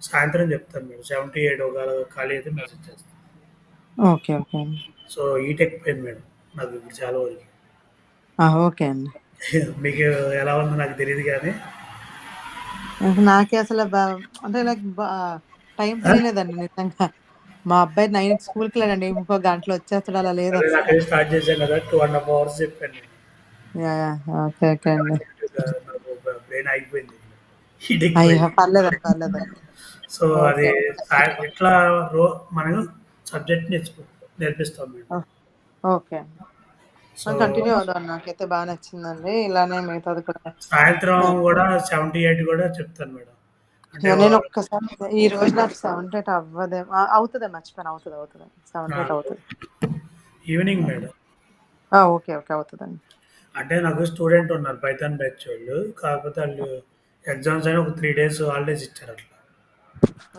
సాయంత్రం చెప్తాను మీకు. 7-8 ఒకవేళ ఖాళీ అయితే మెసేజ్ చేస్తాను. ఓకే. ఓకే అండి. సో, హీట్ ఎక్కిపోయింది మేడం. నాకు ఇప్పుడు చాలా వరకు. ఓకే అండి. మీకు ఎలా ఉందో నాకు తెలీదు గానీ నాకే అసల అంటే నాకు టైం ఆ! తెలియలేదండి నిజంగా. మా అబ్బాయి 9కి స్కూల్‌కెళ్ళాడండి. ఇంకో గంటలో వచ్చేస్తాడు అలా అదే లేదసల. నాకదే స్టార్ట్ చేశాం కదా! 2 ½ అవర్స్ చెప్పాను నేను. యాహ్! ఓకే. ఓకే అండి. నాకు బ్రెయిన్ ఆగిపోయింది. హీట్ ఎక్కిపోయింది. అయ్యో! పర్లేదండి. సో, అది ఓకే. ఎట్లా రో మనం సబ్జెక్ట్ నేర్పిస్తాం మేము. ఓహ్! ఓకే అండి. సో, కంటిన్యూ అవుదాం. నాకైతే బా నచ్చిందండి. ఇలానే మిగతాది కూడా సాయంత్రం ఆహ్, గూడా 78 గూడా చెప్తాను మేడం. అంటే నేను ఒక్కసారి ఈరోజు నాకు 78 అవ్వదేమో అవుతదండి. మర్చిపోయాను. అవుతది. ఆ! 78 అవుతది. Evening okay. Madam. Okay. Okay. అవుతదండి. అంటే నాకు స్టూడెంట్ ఉన్నారు పైథాన్ బ్యాచోళ్ళు. కాకపోతే ఆళ్ళు ఎగ్జామ్స్ అని ఒక 3 డేస్ హాలిడేస్ ఇచ్చారు అట్లా.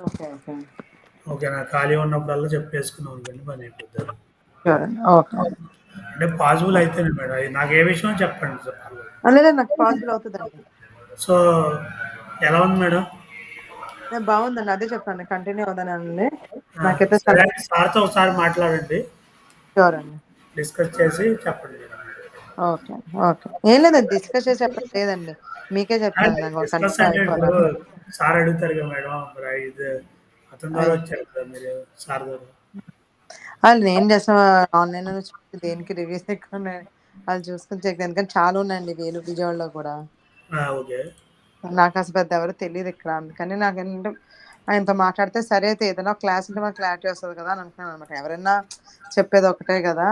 ఓకే. ఓకే. ఓకేనా? ఖాళీ ఉన్నప్పుడల్లా చెప్పేసుకున్నాం అనుకోండి పనయిపోద్ది అది. ష్యూర్ అండి. ఓకే అండి. అంటే పాసిబుల్ అయితేనే మేడం. అది నాకు ఏ విషయమో చెప్పండి పర్లేదు. లేదు నాకు పాసిబుల్ అవుతదండి. సో, ఎలా ఉంది మేడం? బావుందండి. అదే చెప్పాను కంటిన్యూ అవుదానండి. ఆ! నాకైతే సరే అండి. సార్‌తో ఒకసారి మాట్లాడండి. ష్యూర్ అండి. డిస్కస్ చేసి చెప్పండి మేడం. ఓకే. ఓకే. ఏం లేదండి డిస్కస్ చేసే పని లేదండి. మీకే చెప్పాను అంటే నాకు డిస్కస్ కంటిన్యూ అంటే ఇప్పుడు అయిపోవాలని. సార్ అడుగుతారుగా మేడం. మరి ఇది అతని ద్వారా అయ్యో! వచ్చారు కదా మీరు సార్ ద్వారా. నేను జస్ట్ ఆన్‌లైన్‌లోనే చూసి దేనికి రివ్యూస్ ఎక్కువున్నాయని అది చూసుకొని చెక్ ఎందుకంటే చాలా ఉన్నాయండి విజయవాడలో కూడా. ఆ! ఓకే. నాకసలు పెద్ద ఎవరు తెలీదిక్కడ. అందుకని నాకేంటంటే ఆయనతో మాట్లాడితే సరే అయితే ఏదైనా క్లాస్ ఉంటే మనకు క్లారిటీ వస్తది కదా! అని అనుకున్నాననమాట. ఎవరైనా చెప్పేది ఒకటే గదా!